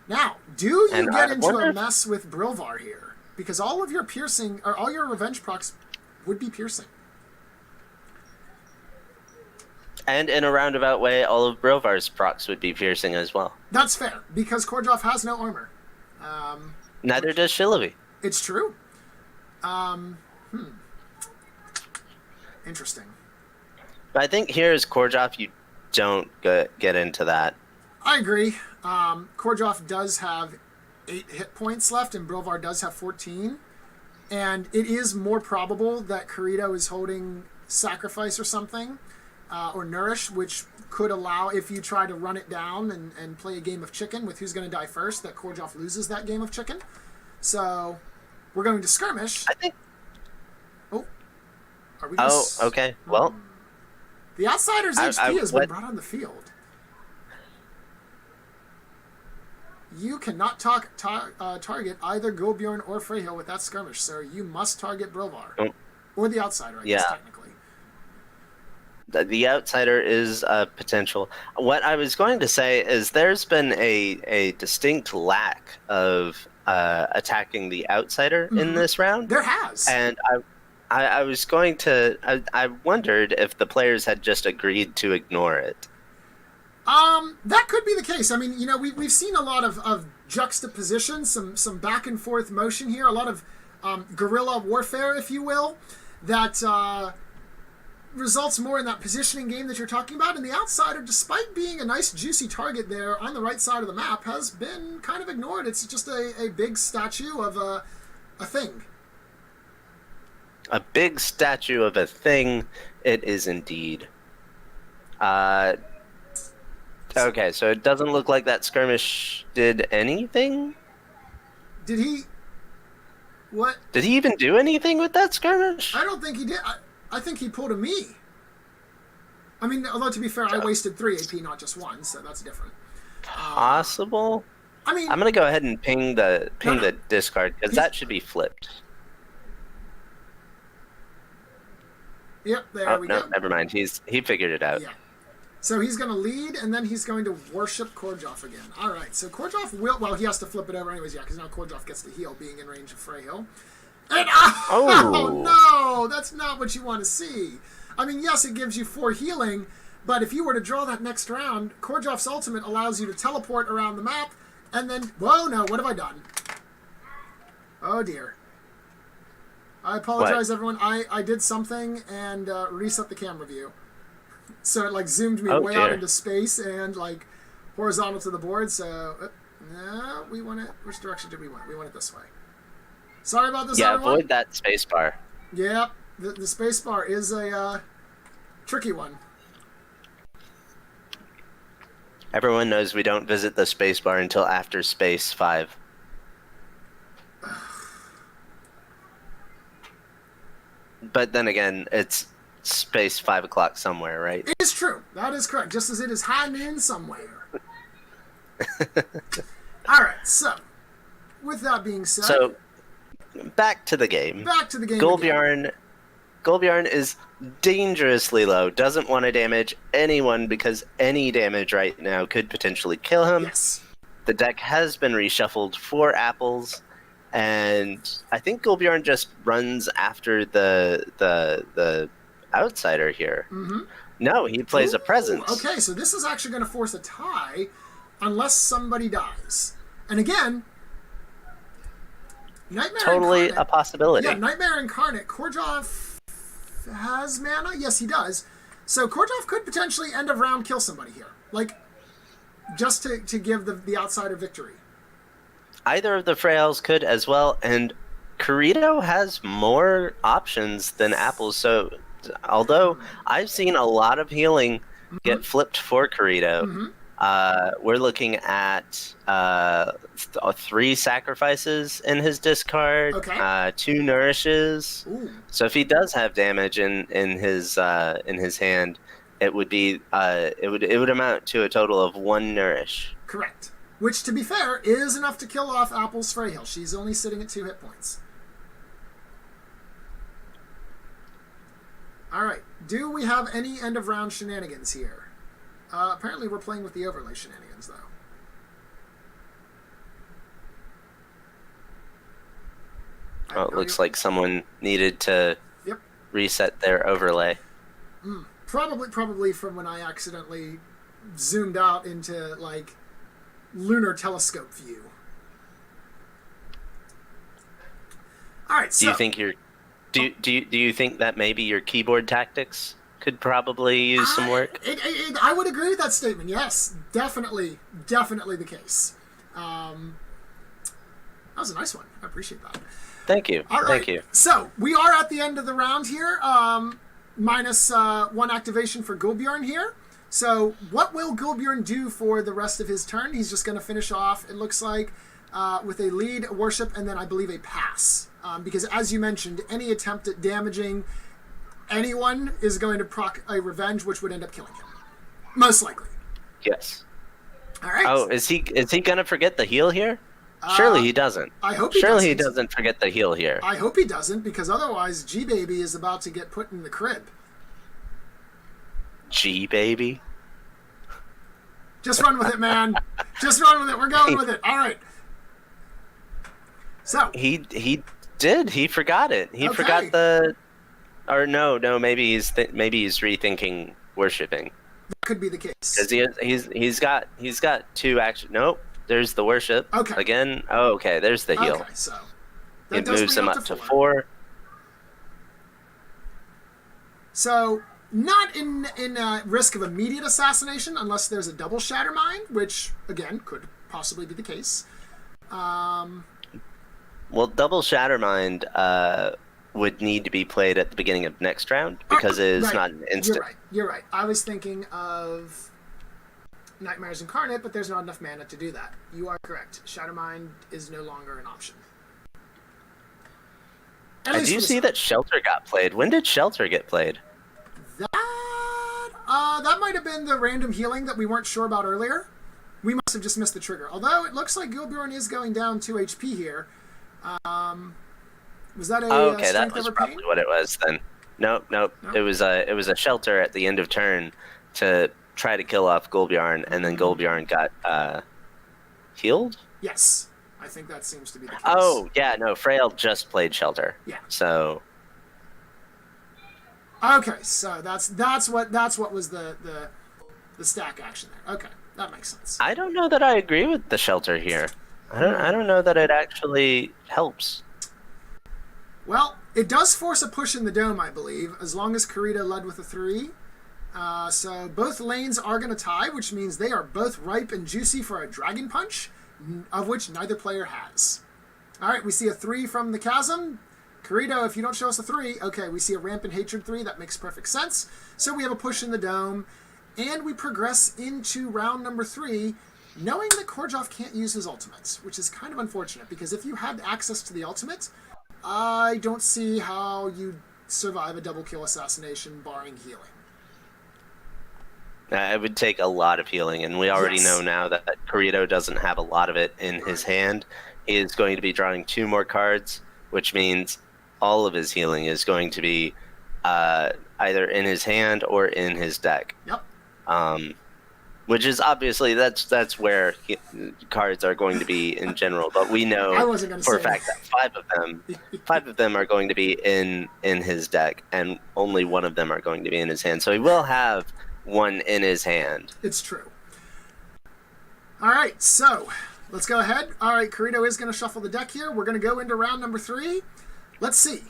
Now, do you get into a mess with Brilvar here? Because all of your piercing, or all your revenge procs would be piercing. And in a roundabout way, all of Brilvar's procs would be piercing as well. That's fair, because Korjov has no armor. Neither does Shalavi. It's true. Interesting. But I think here is Korjov, you don't get into that. I agree. Korjov does have 8 hit points left, and Brilvar does have 14. And it is more probable that Kirito is holding Sacrifice or something, or Nourish, which could allow, if you try to run it down and play a game of chicken with who's going to die first, that Korjov loses that game of chicken. So, we're going to skirmish. I think... Oh. Are we okay. Well... The Outsider's HP has been brought on the field. You cannot target either Gulbjorn or Freyhill with that skirmish, sir. You must target Brilvar. Or the Outsider, I guess, technically. The Outsider is a potential. What I was going to say is there's been a distinct lack of attacking the Outsider in this round. There has. And I was going to... I wondered if the players had just agreed to ignore it. That could be the case. I mean, we've seen a lot of juxtaposition, some back and forth motion here, a lot of guerrilla warfare, if you will, that results more in that positioning game that you're talking about, and the outsider, despite being a nice juicy target there on the right side of the map, has been kind of ignored. It's just a big statue of a thing. A big statue of a thing, it is indeed. Okay, so it doesn't look like that skirmish did anything? Did he... What? Did he even do anything with that skirmish? I don't think he did. I think he pulled a me. I mean, although to be fair, I wasted 3 AP, not just 1, so that's different. Possible? I mean... I'm going to go ahead and ping the discard, because that should be flipped. Yep, there we go. Never mind. He figured it out. Yeah. So he's going to lead, and then he's going to worship Korjoff again. All right, so Korjoff will... Well, he has to flip it over anyways, yeah, because now Korjoff gets to heal, being in range of Freyhill. And, oh, no! That's not what you want to see. I mean, yes, it gives you 4 healing, but if you were to draw that next round, Korjoff's ultimate allows you to teleport around the map, and then... Whoa, no, what have I done? Oh, dear. I apologize, everyone. I did something and reset the camera view. So it, like, zoomed me way out into space and, like, horizontal to the board, so... no, we want it... Which direction did we want? We want it this way. Sorry about this, everyone. Avoid that space bar. Yeah, the space bar is a tricky one. Everyone knows we don't visit the space bar until after space 5. But then again, it's space 5 o'clock somewhere, right? It is true. That is correct. Just as it is high noon somewhere. All right, so with that being said... So, back to the game. Back to the game Golbjarn is dangerously low. Doesn't want to damage anyone because any damage right now could potentially kill him. Yes. The deck has been reshuffled for apples, and I think Golbjarn just runs after the outsider here. Mm-hmm. No, he plays a presence. Okay, so this is actually going to force a tie unless somebody dies. And again... Nightmare totally Incarnate, a possibility. Yeah, Nightmare Incarnate. Korjoff has mana? Yes, he does. So Korjoff could potentially end of round kill somebody here. Like, just to give the outsider victory. Either of the Freyhills could as well, and Kirito has more options than Apples, so although I've seen a lot of healing get flipped for Kirito, we're looking at 3 sacrifices in his discard, 2 nourishes. Ooh. So if he does have damage in his hand, it would be it would amount to a total of 1 nourish. Correct. Which, to be fair, is enough to kill off Apple's Freyhill. She's only sitting at 2 hit points. All right. Do we have any end of round shenanigans here? Apparently we're playing with the overlay shenanigans, though. Well, it looks like someone needed to reset their overlay. Probably from when I accidentally zoomed out into, like, lunar telescope view. All right, so... Do you think that maybe your keyboard tactics could probably use some work? I would agree with that statement. Yes, definitely the case. That was a nice one. I appreciate that. Thank you. All right. Thank you. So we are at the end of the round here. Minus 1 activation for Golbjarn here. So what will Golbjarn do for the rest of his turn? He's just going to finish off, it looks like, with a lead, worship, and then I believe a pass. Because as you mentioned, any attempt at damaging anyone is going to proc a revenge, which would end up killing him. Most likely. Yes. All right. Oh, is he going to forget the heal here? Surely he doesn't. I hope he Surely doesn't. he doesn't forget the heal here. I hope he doesn't, because otherwise G-Baby is about to get put in the crib. G-Baby? Just run with it, man. Just run with it. We're going with it. All right. So. He did. He forgot it. He forgot the... Or no, maybe he's rethinking worshipping. That could be the case. Because he's got 2 action. Nope. There's the worship. Okay. Again. Oh, okay. There's the heal. Okay, so it moves him up to 4. So Not in risk of immediate assassination unless there's a double Shatter Mind, which, again, could possibly be the case. Well, double Shattermind would need to be played at the beginning of next round because it is not an instant. You're right. I was thinking of Nightmares Incarnate, but there's not enough mana to do that. You are correct. Shattermind is no longer an option. I do see that Shelter got played. When did Shelter get played? That might have been the random healing that we weren't sure about earlier. We must have just missed the trigger. Although it looks like Gilbjorn is going down 2 HP here. Was that a okay, that was probably what it was then. Nope. It was a Shelter at the end of turn to try to kill off Gulbjarn, and then Gulbjarn got healed? Yes. I think that seems to be the case. Oh, yeah, no, Frail just played Shelter. Yeah. So okay, so that's what was the stack action there. Okay, that makes sense. I don't know that I agree with the Shelter here. I don't know that it actually helps. Well, it does force a push in the dome, I believe, as long as Kirito led with a 3. So both lanes are going to tie, which means they are both ripe and juicy for a Dragon Punch, of which neither player has. All right, we see a 3 from the Chasm. Kirito, if you don't show us a 3, okay, we see a Rampant Hatred 3. That makes perfect sense. So we have a push in the dome, and we progress into round number 3, knowing that Korjov can't use his ultimates, which is kind of unfortunate, because if you had access to the ultimate, I don't see how you survive a double kill assassination barring healing. It would take a lot of healing, and we already know now that Kirito doesn't have a lot of it in his hand. He is going to be drawing 2 more cards, which means all of his healing is going to be either in his hand or in his deck. Yep. Which is obviously that's where cards are going to be in general. But we know for a fact that 5 of them are going to be in his deck, and only 1 of them are going to be in his hand. So he will have 1 in his hand. It's true. All right, so let's go ahead. All right, Kirito is going to shuffle the deck here. We're going to go into round number 3. Let's see.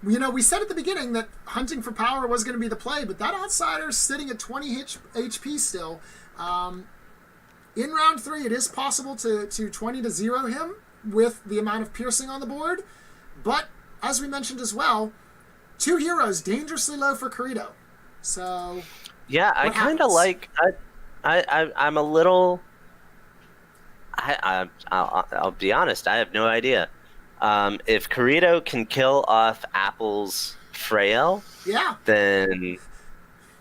You know, we said at the beginning that hunting for power was going to be the play, but that outsider's sitting at 20 HP still. In round 3, it is possible to 20 to 0 him with the amount of piercing on the board, but as we mentioned as well, 2 heroes dangerously low for Kirito. So yeah, I kind of like. I'm a little. I'll be honest. I have no idea. If Kirito can kill off Apple's Frail, then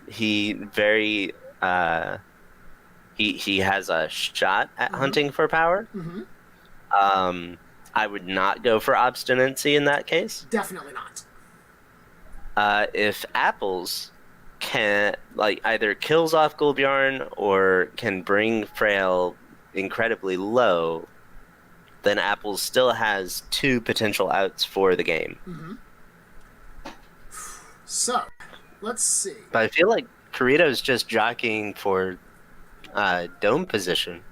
he very he has a shot at hunting for power. I would not go for obstinacy in that case. Definitely not. If Apple's can either kills off Gulbjarn or can bring Frail incredibly low, then Apple still has 2 potential outs for the game. So, let's see. But I feel like Kirito's just jockeying for dome position.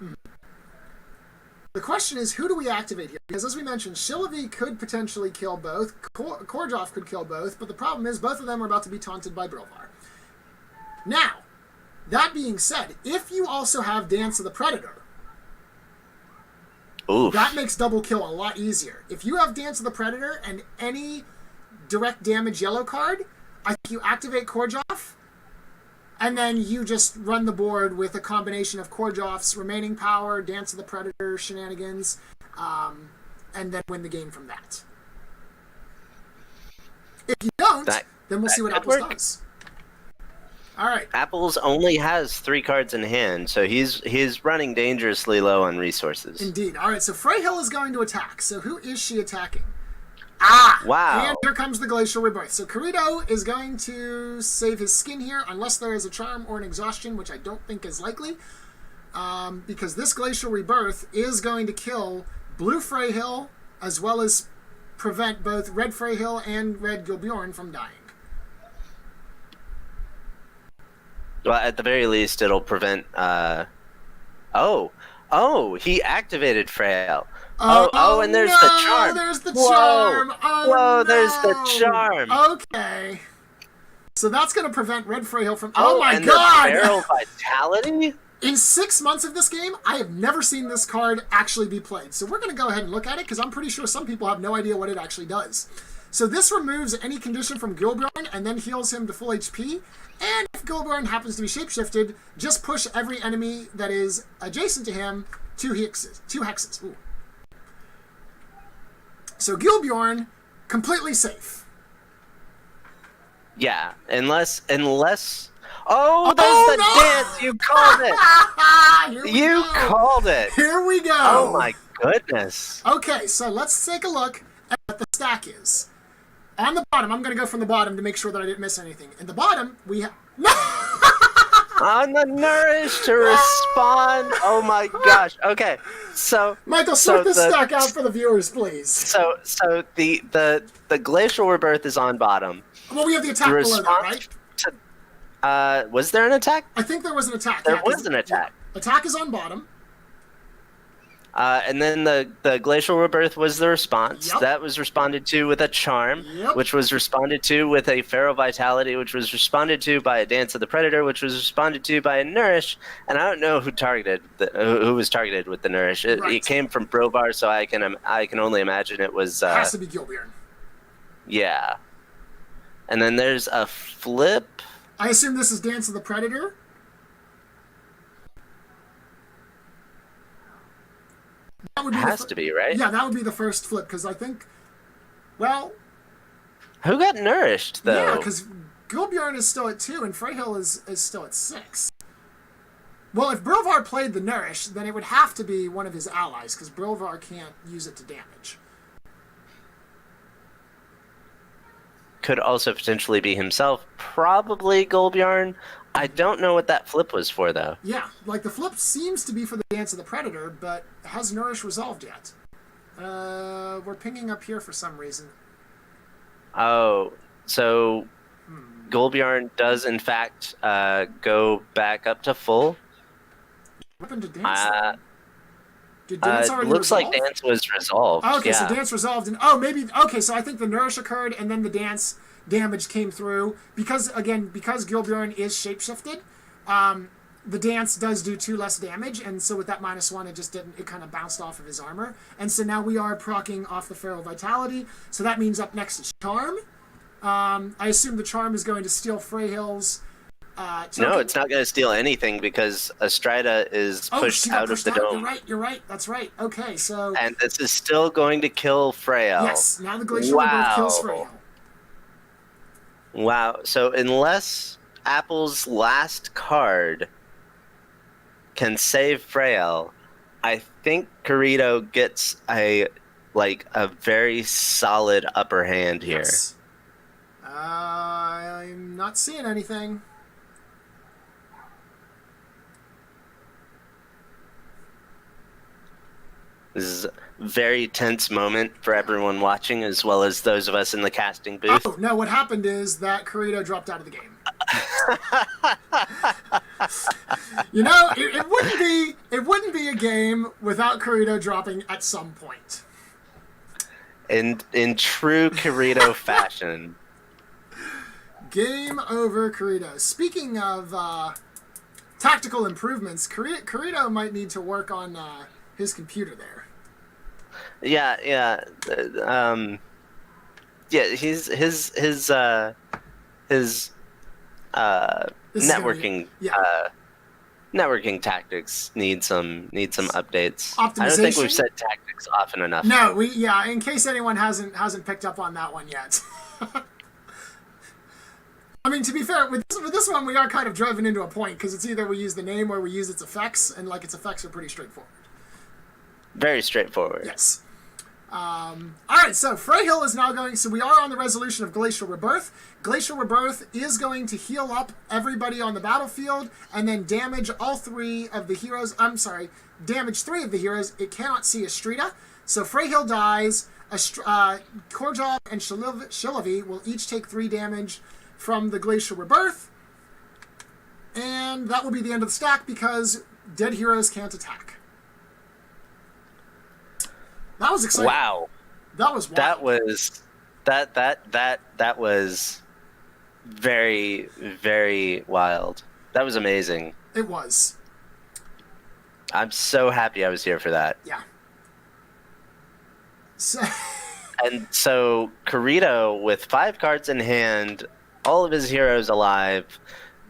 The question is, who do we activate here? Because as we mentioned, Shillavi could potentially kill both, Korjov could kill both, but the problem is both of them are about to be taunted by Brilvar. Now, that being said, if you also have Dance of the Predator, that makes double kill a lot easier. If you have Dance of the Predator and any direct damage yellow card, I think you activate Korjov, and then you just run the board with a combination of Korjov's remaining power, Dance of the Predator shenanigans, and then win the game from that. If you don't, then we'll see what Apples does. All right. Apples only has 3 cards in hand, so he's running dangerously low on resources. Indeed. All right, so Freyhill is going to attack. So who is she attacking? Wow. And here comes the Glacial Rebirth. So Kirito is going to save his skin here, unless there is a charm or an exhaustion, which I don't think is likely, because this Glacial Rebirth is going to kill Blue Freyhill, as well as prevent both Red Freyhill and Red Gilbjorn from dying. Well, at the very least, it'll prevent. He activated Frail. And there's the charm. There's the charm. Whoa, there's the charm. Okay. So that's going to prevent Red Freyhill from... Oh my and god! The Feral Vitality? In 6 months of this game, I have never seen this card actually be played. So we're going to go ahead and look at it, because I'm pretty sure some people have no idea what it actually does. So this removes any condition from Gilbjorn, and then heals him to full HP. And if Gilbjorn happens to be shapeshifted, just push every enemy that is adjacent to him 2 hexes. Ooh. So Gilbjorn, completely safe. Yeah, unless. Oh, there's dance. You called it. You called it. Here we go. Oh my goodness. Okay, so let's take a look at what the stack is. On the bottom, I'm going to go from the bottom to make sure that I didn't miss anything. In the bottom, we have... On the Nourish to respond. Oh my gosh. Okay, so Michael, sort this stack out for the viewers, please. So the Glacial Rebirth is on bottom. Well, we have the attack below that, right? Was there an attack? I think there was an attack. There was an attack. Attack is on bottom. And then the Glacial Rebirth was the response. Yep. That was responded to with a Charm, Yep. which was responded to with a Feral Vitality, which was responded to by a Dance of the Predator, which was responded to by a Nourish. And I don't know who was targeted with the Nourish. It came from Brovar, so I can only imagine it was. Has to be Gilbjorn. Yeah. And then there's a flip. I assume this is Dance of the Predator. That would be has to be, right? Yeah, that would be the first flip, because I think, well... Who got nourished, though? Yeah, because Gilbjorn is still at 2, and Freyhill is still at 6. Well, if Brovar played the Nourish, then it would have to be one of his allies, because Brovar can't use it to damage. Could also potentially be himself. Probably Gilbjorn. I don't know what that flip was for, though. Yeah, like the flip seems to be for the Dance of the Predator, but has Nourish resolved yet? We're pinging up here for some reason. Oh, so Gilbjorn does in fact go back up to full. What happened to Dance? Did Dance already looks resolve? like Dance was resolved. Oh, okay, yeah. so Dance resolved, and maybe so I think the Nourish occurred, and then the Dance damage came through because Gilbjorn is shapeshifted. The Dance does do 2 less damage, and so with that -1, it just didn't. It kind of bounced off of his armor, and so now we are proccing off the Feral Vitality. So that means up next is Charm. I assume the Charm is going to steal Freyhill's. No, it's not going to steal anything because Astrida is pushed out of the dome. You're right. That's right. Okay, so. And this is still going to kill Freyhill. Yes, now the Glacial Rebirth kills Freyhill. Wow. So unless Apple's last card can save Freyhill, I think Kirito gets a very solid upper hand here. Yes. I'm not seeing anything. This is a very tense moment for everyone watching, as well as those of us in the casting booth. Oh, no, what happened is that Kirito dropped out of the game. You know, it wouldn't be a game without Kirito dropping at some point. In true Kirito fashion. Game over, Kirito. Speaking of tactical improvements, Kirito might need to work on his computer there. Yeah. His networking networking tactics need some updates. I don't think we've said tactics often enough. No, in case anyone hasn't picked up on that one yet. I mean, to be fair, with this one, we are kind of driven into a point, because it's either we use the name or we use its effects, and its effects are pretty straightforward. Very straightforward. Yes. Alright, so Freyhill is now going... So we are on the resolution of Glacial Rebirth. Glacial Rebirth is going to heal up everybody on the battlefield and then damage all 3 of the heroes. I'm sorry, damage 3 of the heroes. It cannot see Astrida. So Freyhill dies. Korjov and Shilavi will each take 3 damage from the Glacial Rebirth. And that will be the end of the stack because dead heroes can't attack. That was exciting. Wow. That was wild. That was very, very wild. That was amazing. It was. I'm so happy I was here for that. Yeah. So... And so Kirito, with 5 cards in hand, all of his heroes alive,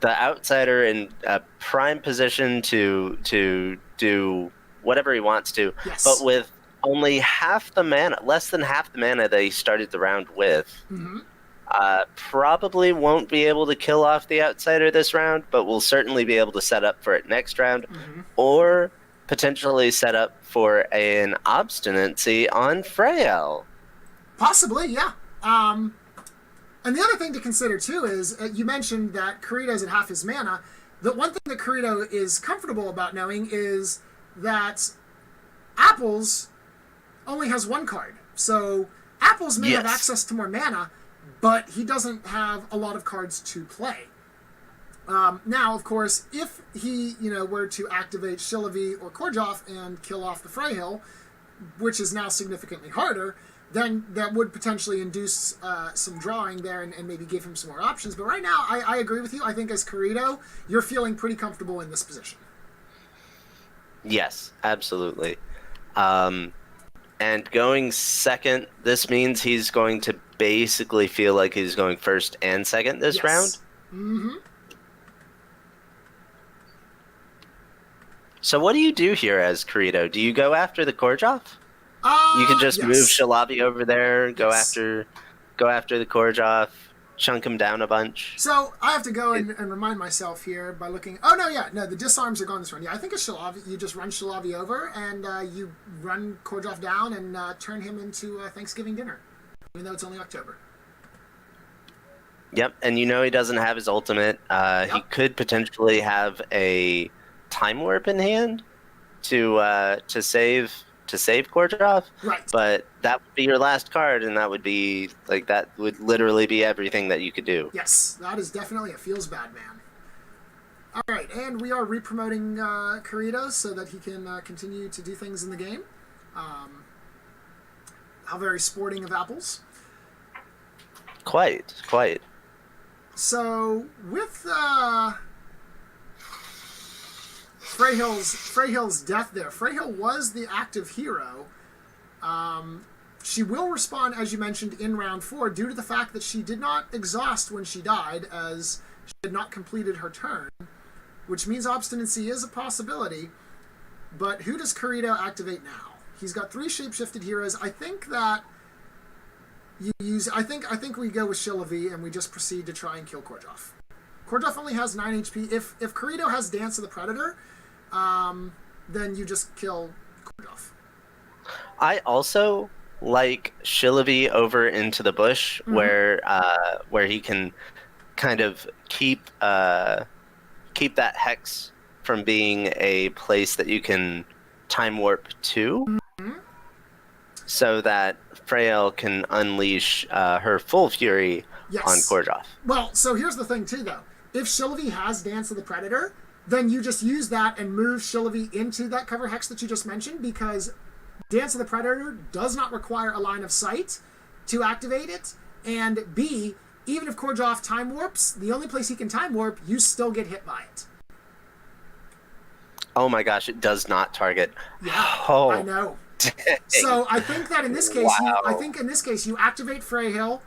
the outsider in a prime position to do whatever he wants to, yes. but with only half the mana, less than half the mana that he started the round with. Mm-hmm. Probably won't be able to kill off the outsider this round, but will certainly be able to set up for it next round, or potentially set up for an obstinacy on Frael. Possibly, yeah. And the other thing to consider, too, is you mentioned that Kirito's at half his mana. The one thing that Kirito is comfortable about knowing is that Apples only has 1 card. So Apples may have access to more mana, but he doesn't have a lot of cards to play. Now, of course, if he were to activate Shillavi or Korjov and kill off the Frael, which is now significantly harder, then that would potentially induce some drawing there and maybe give him some more options. But right now, I agree with you. I think as Kirito, you're feeling pretty comfortable in this position. Yes, absolutely. And going second, this means he's going to basically feel like he's going first and second this round. Mm-hmm. So what do you do here as Kirito? Do you go after the Korjov? You can just move Shillavi over there, go after the Korjov, chunk him down a bunch. So I have to go and remind myself here by looking. Oh no, the disarms are gone this round. Yeah, I think it's Shillavi. You just run Shillavi over and you run Korjov down and turn him into Thanksgiving dinner, even though it's only October. Yep, and he doesn't have his ultimate. He could potentially have a Time Warp in hand to save Korjov, right? But that would be your last card, and that would literally be everything that you could do. Yes, that is definitely a feels bad man. All right, and we are re-promoting Kirito so that he can continue to do things in the game. How very sporting of Apples. Quite. So with Freyhill's death there. Freyhill was the active hero. She will respawn, as you mentioned, in round 4 due to the fact that she did not exhaust when she died, as she had not completed her turn, which means obstinacy is a possibility. But who does Kirito activate now? He's got 3 shapeshifted heroes. I think that you use. I think we go with Shillavi and we just proceed to try and kill Korjov. Korjov only has 9 HP. If Kirito has Dance of the Predator, then you just kill Korjov. I also like Shillavi over into the bush, where he can kind of keep that hex from being a place that you can time warp to, so that Frael can unleash her full fury on Korjov. Well, so here's the thing too, though. If Shillavi has Dance of the Predator, then you just use that and move Shillavi into that cover hex that you just mentioned, because Dance of the Predator does not require a line of sight to activate it, and B, even if Korjov time warps, the only place he can time warp, you still get hit by it. Oh my gosh, it does not target. Yeah, oh, I know. Dang. So I think that in this case, you activate Freyhill.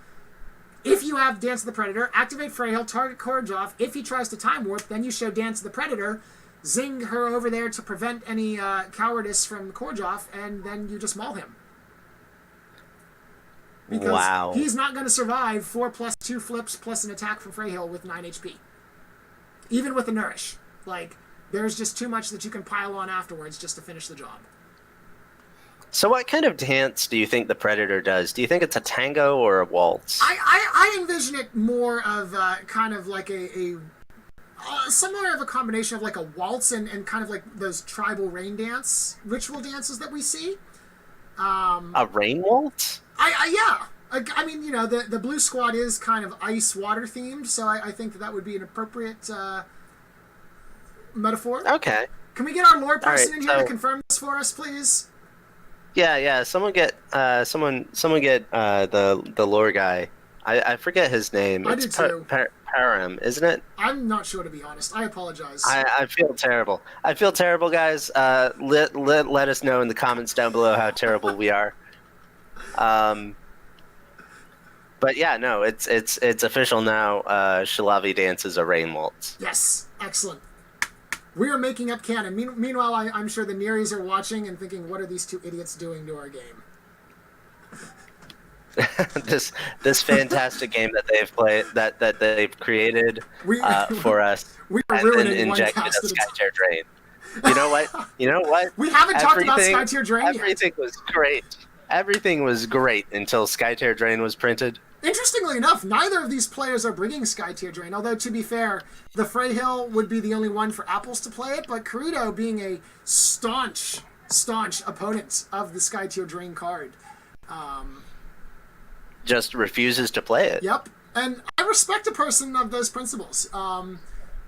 If you have Dance of the Predator, activate Freyhill, target Korjov. If he tries to time warp, then you show Dance of the Predator, zing her over there to prevent any cowardice from Korjov, and then you just maul him. Because he's not going to survive 4 plus 2 flips plus an attack from Freyhill with 9 HP. Even with a Nourish. There's just too much that you can pile on afterwards just to finish the job. So what kind of dance do you think the Predator does? Do you think it's a tango or a waltz? I envision it more of kind of like a somewhere of a combination of like a waltz and kind of like those tribal rain dance ritual dances that we see. A rain waltz? Yeah. I mean, the Blue Squad is kind of ice water themed, so I think that would be an appropriate metaphor. Okay. Can we get our lore person in here to confirm this for us, please? Yeah. Someone get the lore guy. I forget his name. I do too. harem, isn't it? I'm not sure, to be honest. I apologize. I feel terrible. I feel terrible, guys. Let us know in the comments down below how terrible we are. But yeah, no, it's official now. Shalavi dances a rain waltz. Yes, excellent. We are making up canon. Meanwhile, I'm sure the Neris are watching and thinking, what are these two idiots doing to our game? this fantastic game that they've played, that they've created for us, we are and ruining then one injected cast a at a time. Skytear drain. You know what? You know what? We haven't talked about Skytear drain yet. Everything was great. Everything was great until Skytear drain was printed. Interestingly enough, neither of these players are bringing Skytear drain, although to be fair, the Freyhill would be the only one for Apples to play it, but Kirito, being a staunch opponent of the Skytear drain card, just refuses to play it. Yep, and I respect a person of those principles.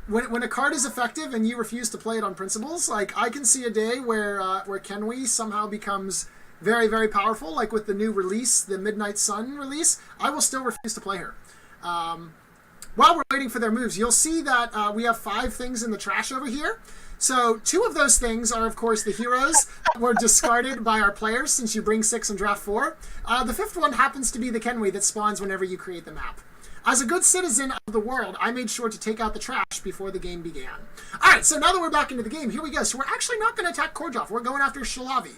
When a card is effective and you refuse to play it on principles, like I can see a day where Kenwi somehow becomes very, very powerful, like with the new release, the Midnight Sun release. I will still refuse to play her. While we're waiting for their moves, you'll see that we have 5 things in the trash over here. So 2 of those things are, of course, the heroes that were discarded by our players since you bring 6 and draft 4. The 5th one happens to be the Kenwi that spawns whenever you create the map. As a good citizen of the world, I made sure to take out the trash before the game began. All right, so now that we're back into the game, here we go. So we're actually not going to attack Kordjov. We're going after Shalavi.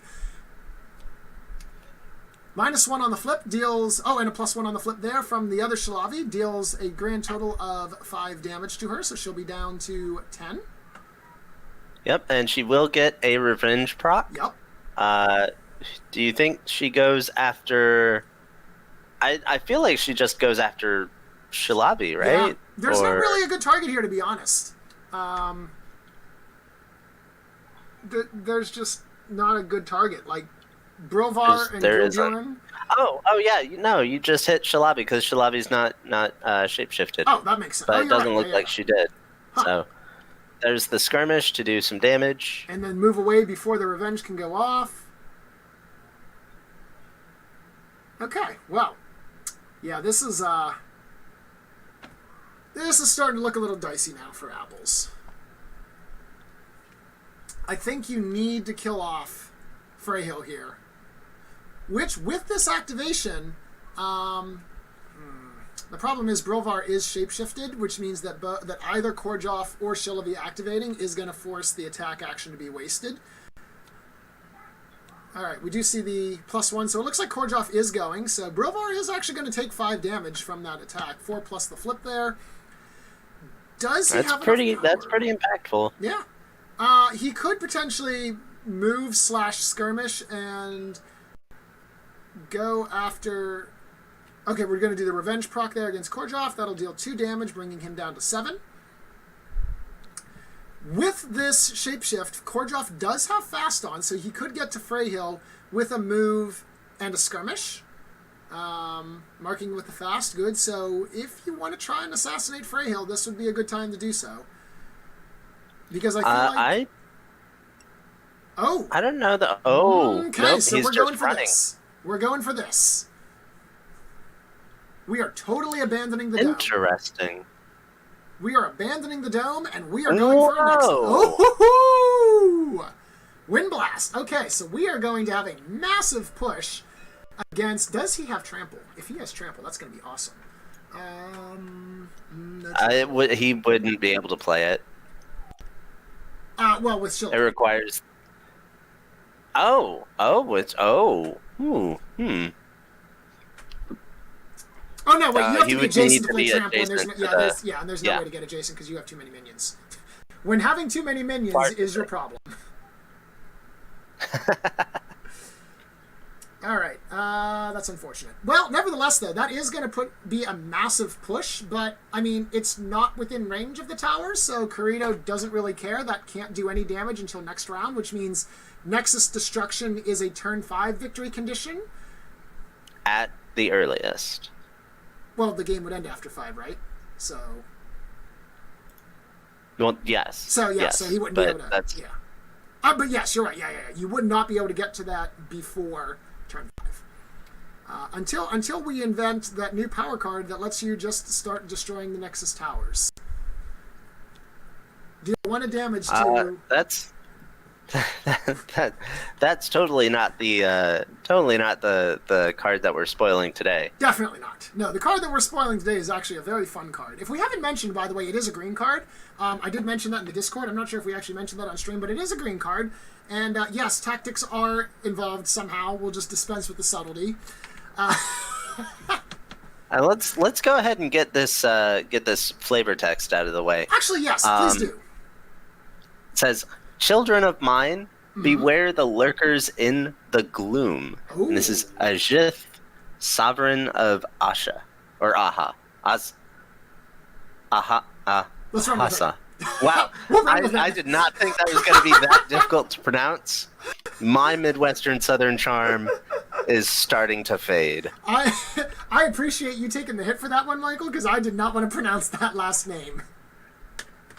-1 on the flip deals... Oh, and a +1 on the flip there from the other Shalavi. Deals a grand total of 5 damage to her, so she'll be down to 10. Yep, and she will get a revenge proc. Yep. Do you think she goes after... I feel like she just goes after Shalavi, right? Yeah. There's not really a good target here, to be honest. There's just not a good target. Like, Brovar and Gildurin. Oh yeah, you just hit Shalavi because Shalavi's not shapeshifted. Oh, that makes sense. But it doesn't look like she did. Huh. So there's the skirmish to do some damage. And then move away before the revenge can go off. Okay, well. Yeah, this is starting to look a little dicey now for Apples. I think you need to kill off Freyhill here. Which, with this activation, the problem is Brovar is shapeshifted, which means that that either Kordjov or Shalavi activating is going to force the attack action to be wasted. Alright, we do see the +1, so it looks like Kordjov is going, so Brovar is actually going to take 5 damage from that attack. 4 plus the flip there. Does he have enough power? That's pretty impactful. Yeah. He could potentially move / skirmish and go after... Okay, we're going to do the revenge proc there against Kordjov. That'll deal 2 damage, bringing him down to 7. With this shapeshift, Kordjov does have fast on, so he could get to Freyhill with a move and a skirmish. Marking with the fast, good. So if you want to try and assassinate Freyhill, this would be a good time to do so. Because I feel like... Oh! I don't know the... Oh! Okay, nope, so he's we're going just for running. this. We're going for this. We are totally abandoning the dome. Interesting. We are abandoning the dome, and we are going for our next... Wind Blast. Okay, so we are going to have a massive push against... Does he have Trample? If he has Trample, that's going to be awesome. He wouldn't be able to play it. Well, with Shield. It requires... Oh, it's... Oh. Hmm. Oh, no, wait, you have to be adjacent to play be Trample, and there's no, and there's no way to get adjacent because you have too many minions. When having too many minions is your problem. Alright, that's unfortunate. Well, nevertheless, though, that is going to be a massive push, but, I mean, it's not within range of the towers, so Kirito doesn't really care. That can't do any damage until next round, which means Nexus Destruction is a turn 5 victory condition. At the earliest. Well, the game would end after 5, right? So... Well, yes. So, yeah, yes, so he wouldn't be able to... That's... Yeah. But yes, you're right. Yeah. You would not be able to get to that before turn 5. Until we invent that new power card that lets you just start destroying the Nexus towers. Deal 1 of damage to... That's totally not the card that we're spoiling today. Definitely not. No, the card that we're spoiling today is actually a very fun card. If we haven't mentioned, by the way, it is a green card. I did mention that in the Discord. I'm not sure if we actually mentioned that on stream, but it is a green card. And yes, tactics are involved somehow. We'll just dispense with the subtlety. Let's go ahead and get this flavor text out of the way. Actually, yes, please do. It says, "Children of mine, beware the lurkers in the gloom." Ooh. And this is Ajith, sovereign of Asha or Aha. Let's run with it. Wow, We'll run with it. I did not think that was going to be that difficult to pronounce. My Midwestern Southern charm is starting to fade. I appreciate you taking the hit for that one, Michael, because I did not want to pronounce that last name.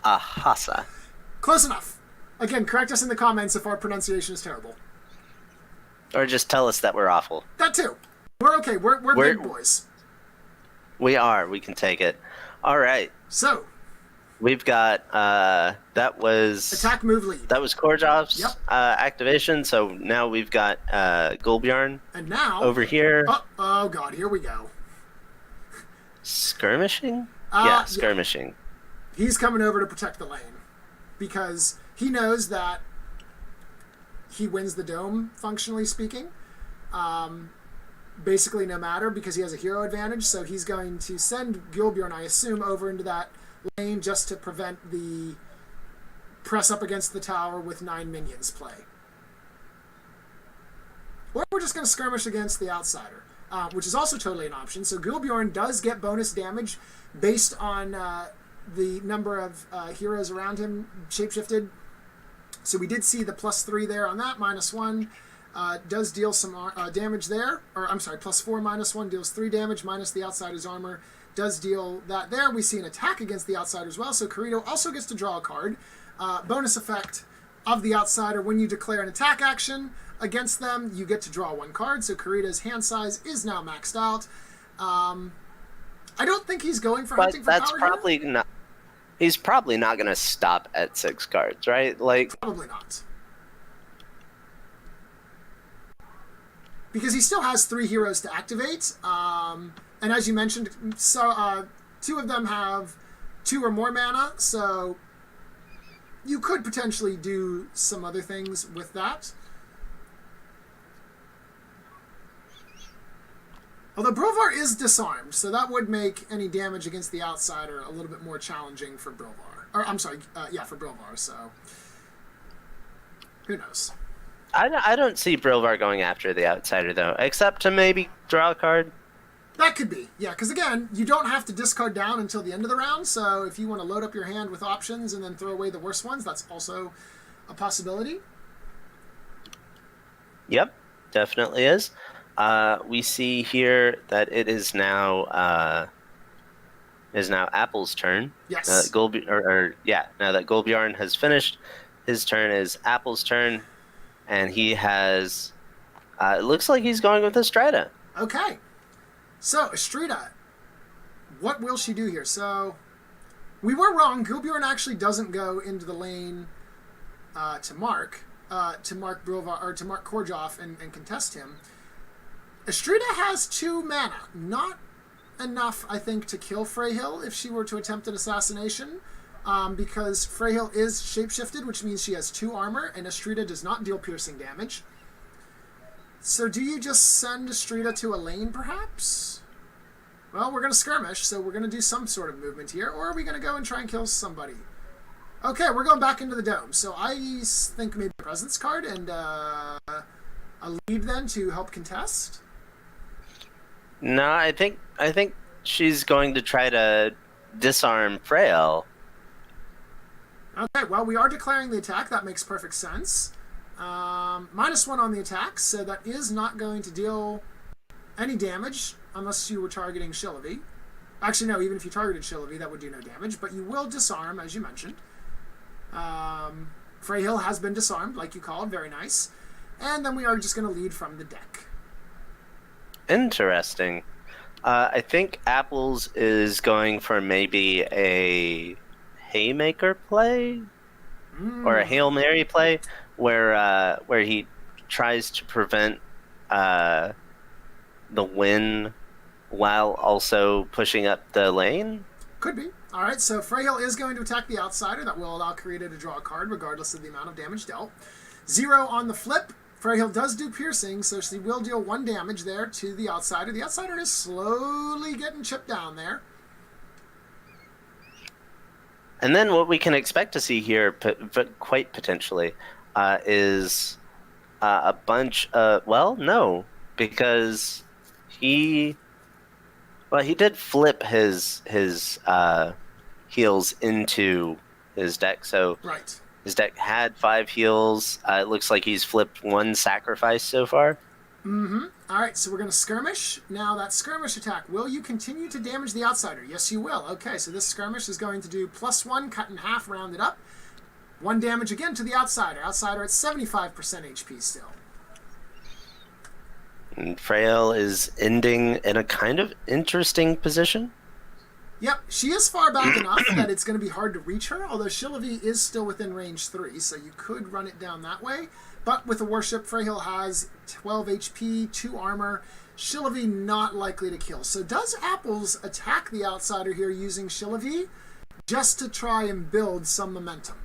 Ahasa. Close enough. Again, correct us in the comments if our pronunciation is terrible. Or just tell us that we're awful. That too. We're okay. We're big boys. We are. We can take it. All right. So. We've got, that was... Attack, move, lead. That was Korjov's activation, so now we've got Gulbjarn. And now... over here. Oh god, here we go. Skirmishing? Skirmishing. Yeah. He's coming over to protect the lane. Because he knows that he wins the dome, functionally speaking. Basically no matter, because he has a hero advantage, so he's going to send Gulbjarn, I assume, over into that lane just to prevent the press up against the tower with 9 minions play. Or we're just going to skirmish against the outsider, which is also totally an option. So Gulbjarn does get bonus damage based on the number of heroes around him shapeshifted. So we did see the +3 there on that, -1. Does deal some damage there. Or, I'm sorry, +4, -1 deals 3 damage, minus the outsider's armor. Does deal that there. We see an attack against the outsider as well, so Kirito also gets to draw a card. Bonus effect of the outsider, when you declare an attack action against them, you get to draw 1 card, so Kirito's hand size is now maxed out. I don't think he's going for hunting for that's power probably here. not. He's probably not going to stop at 6 cards, right? Like, probably not. Because he still has 3 heroes to activate. And as you mentioned, so 2 of them have 2 or more mana, so you could potentially do some other things with that. Although Brilvar is disarmed, so that would make any damage against the outsider a little bit more challenging for Brilvar. Or, I'm sorry, for Brilvar, so who knows. I don't see Brilvar going after the outsider, though, except to maybe draw a card. That could be, yeah, because again, you don't have to discard down until the end of the round, so if you want to load up your hand with options and then throw away the worst ones, that's also a possibility. Yep, definitely is. We see here that it is now Apple's turn. Yes. Now that Gulbjarn has finished his turn, is Apple's turn, and he has. It looks like he's going with Estrada. Okay. So, Estrada, what will she do here? So, we were wrong. Gulbjarn actually doesn't go into the lane to mark Brilvar, or to mark Korjov and contest him. Estrada has 2 mana. Not enough, I think, to kill Freyhill if she were to attempt an assassination, because Freyhill is shapeshifted, which means she has 2 armor, and Estrada does not deal piercing damage. So do you just send Estrada to a lane, perhaps? Well, we're going to skirmish, so we're going to do some sort of movement here. Or are we going to go and try and kill somebody? Okay, we're going back into the dome. So I think maybe a presence card and a lead then to help contest. No, I think she's going to try to disarm Freyhill. Okay, well, we are declaring the attack. That makes perfect sense. -1 on the attack, so that is not going to deal any damage unless you were targeting Shillavi. Actually, no, even if you targeted Shillavi, that would do no damage, but you will disarm, as you mentioned. Freyhill has been disarmed, like you called. Very nice. And then we are just going to lead from the deck. Interesting. I think Apples is going for maybe a Haymaker play or a Hail Mary play, where he tries to prevent the win while also pushing up the lane. Could be. All right, so Freyhill is going to attack the outsider. That will allow Kirito to draw a card regardless of the amount of damage dealt. 0 on the flip. Freyhill does do piercing, so she will deal 1 damage there to the outsider. The outsider is slowly getting chipped down there. And then what we can expect to see here, but quite potentially, is a bunch of... Well, no, because he did flip his heals into his deck, so right. His deck had 5 heals. It looks like he's flipped 1 sacrifice so far. Mm-hmm. All right, so we're going to skirmish. Now, that skirmish attack, will you continue to damage the outsider? Yes, you will. Okay, so this skirmish is going to do +1, cut in half, rounded up. 1 damage again to the outsider. Outsider at 75% HP still. And Freyhill is ending in a kind of interesting position. Yep, she is far back enough that it's going to be hard to reach her, although Shilovy is still within range 3, so you could run it down that way. But with the Warship, Freyhill has 12 HP, 2 armor. Shilovy not likely to kill. So does Apples attack the outsider here using Shilovy just to try and build some momentum?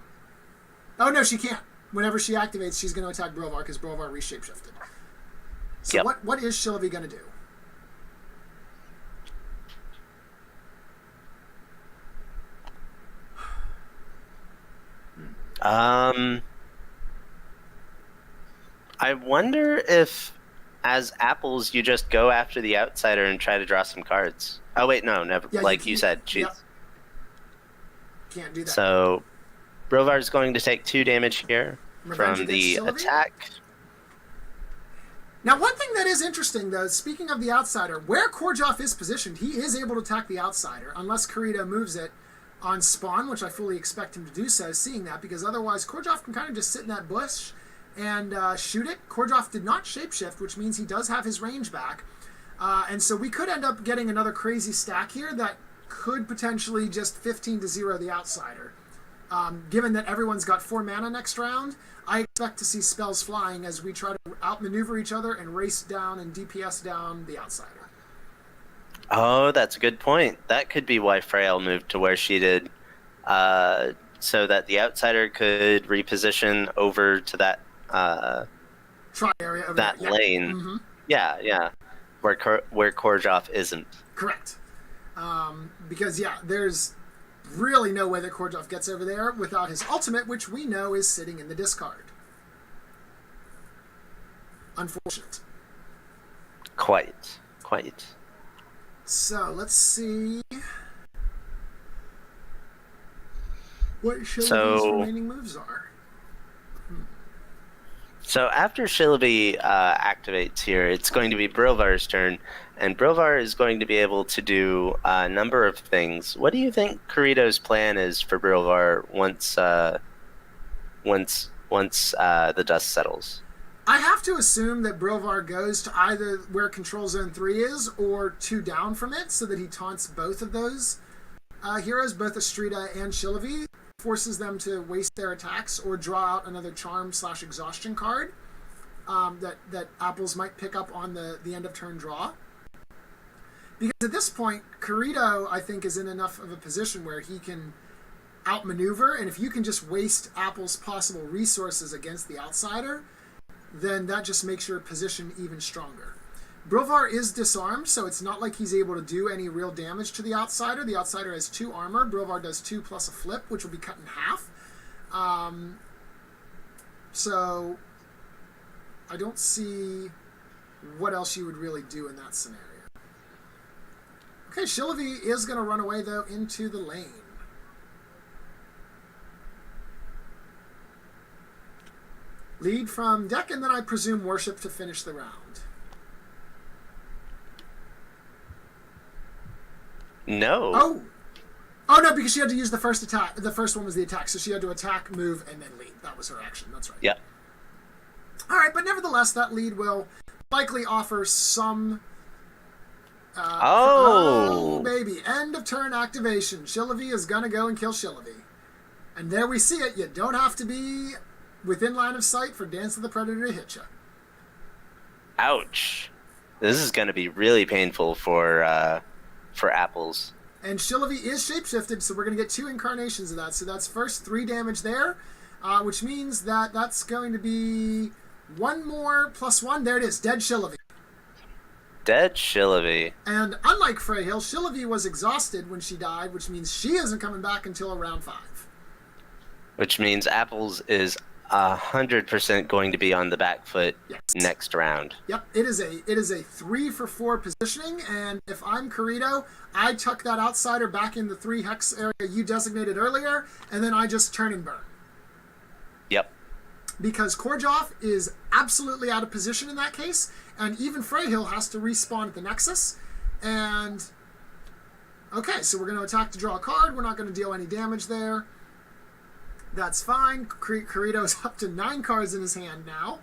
Oh, no, she can't. Whenever she activates, she's going to attack Brilvar because Brilvar reshapeshifted. So yep. what is Shilovy going to do? I wonder if, as Apples, you just go after the outsider and try to draw some cards. Oh wait, no, never. Yeah, like you said, she's... Yep. Can't do that. So, Brilvar's going to take 2 damage here Revenge from the Shilovy? attack. Now, one thing that is interesting, though, speaking of the outsider, where Korjov is positioned, he is able to attack the outsider, unless Kirito moves it on spawn, which I fully expect him to do so, seeing that, because otherwise Korjov can kind of just sit in that bush and shoot it. Korjov did not shapeshift, which means he does have his range back. And so we could end up getting another crazy stack here that could potentially just 15-0 the outsider. Given that everyone's got 4 mana next round, I expect to see spells flying as we try to outmaneuver each other and race down and DPS down the outsider. Oh, that's a good point. That could be why Freyhill moved to where she did, so that the outsider could reposition over to that Try area over that there. lane. Mm-hmm. Yeah, where Korjov isn't. Correct. Because, yeah, there's really no way that Korjov gets over there without his ultimate, which we know is sitting in the discard. Unfortunate. Quite. So, let's see what Shilovy's remaining moves are. So after Shilovy activates here, it's going to be Brilvar's turn, and Brilvar is going to be able to do a number of things. What do you think Kirito's plan is for Brilvar once the dust settles? I have to assume that Brilvar goes to either where Control Zone 3 is or 2 down from it, so that he taunts both of those heroes, both Astrida and Shilovy, forces them to waste their attacks or draw out another charm/exhaustion card that Apples might pick up on the end of turn draw. Because at this point, Kirito, I think, is in enough of a position where he can outmaneuver, and if you can just waste Apple's possible resources against the outsider, then that just makes your position even stronger. Brilvar is disarmed, so it's not like he's able to do any real damage to the outsider. The outsider has 2 armor. Brilvar does 2 plus a flip, which will be cut in half. So I don't see what else you would really do in that scenario. Okay, Shilovy is going to run away, though, into the lane. Lead from deck, and then I presume Worship to finish the round. No. Oh no, because she had to use the first attack. The first one was the attack, so she had to attack, move, and then lead. That was her action. That's right. Yeah. All right, but nevertheless, that lead will likely offer some Oh, baby. End of turn activation. Shillavi is going to go and kill Shillavi. And there we see it. You don't have to be within line of sight for Dance of the Predator to hit you. Ouch. This is going to be really painful for Apples. And Shillavi is shapeshifted, so we're going to get 2 incarnations of that. So that's first 3 damage there, which means that that's going to be 1 more plus 1. There it is. Dead Shillavi. Dead Shillavi. And unlike Freyhill, Shillavi was exhausted when she died, which means she isn't coming back until round 5. Which means Apples is 100% going to be on the back foot next round. Yep, it is a 3 for 4 positioning, and if I'm Kirito, I tuck that outsider back in the 3 hex area you designated earlier, and then I just turn and burn. Yep. Because Korjov is absolutely out of position in that case, and even Freyhill has to respawn at the Nexus. And okay, so we're going to attack to draw a card. We're not going to deal any damage there. That's fine. Kirito's up to 9 cards in his hand now.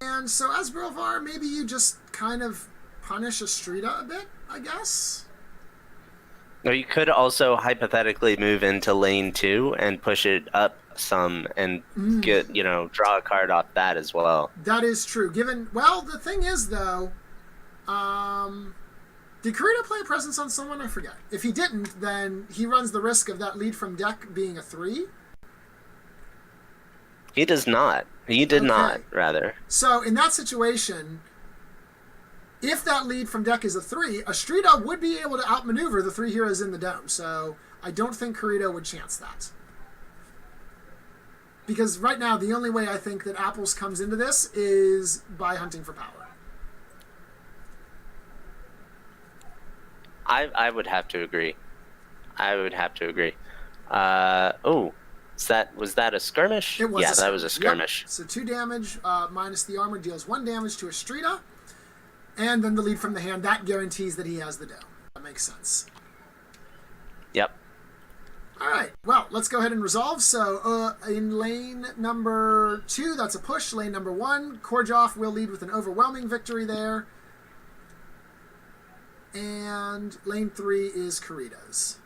And so as Brilvar, maybe you just kind of punish Astrida a bit, I guess? Or you could also hypothetically move into lane 2 and push it up some and get, draw a card off that as well. That is true. Well, the thing is, though, did Kirito play a presence on someone? I forget. If he didn't, then he runs the risk of that lead from deck being a 3. He does not. He did not, rather. So in that situation, if that lead from deck is a 3, Astrida would be able to outmaneuver the 3 heroes in the dome. So I don't think Kirito would chance that. Because right now, the only way I think that Apples comes into this is by hunting for power. I would have to agree. Was that a skirmish? It was. Yeah, that was a skirmish. Yep. So 2 damage minus the armor deals 1 damage to Astrida. And then the lead from the hand, that guarantees that he has the dome. That makes sense. Yep. All right. Well, let's go ahead and resolve. So in lane number 2, that's a push. Lane number 1, Korjov will lead with an overwhelming victory there. And lane 3 is Kirito's.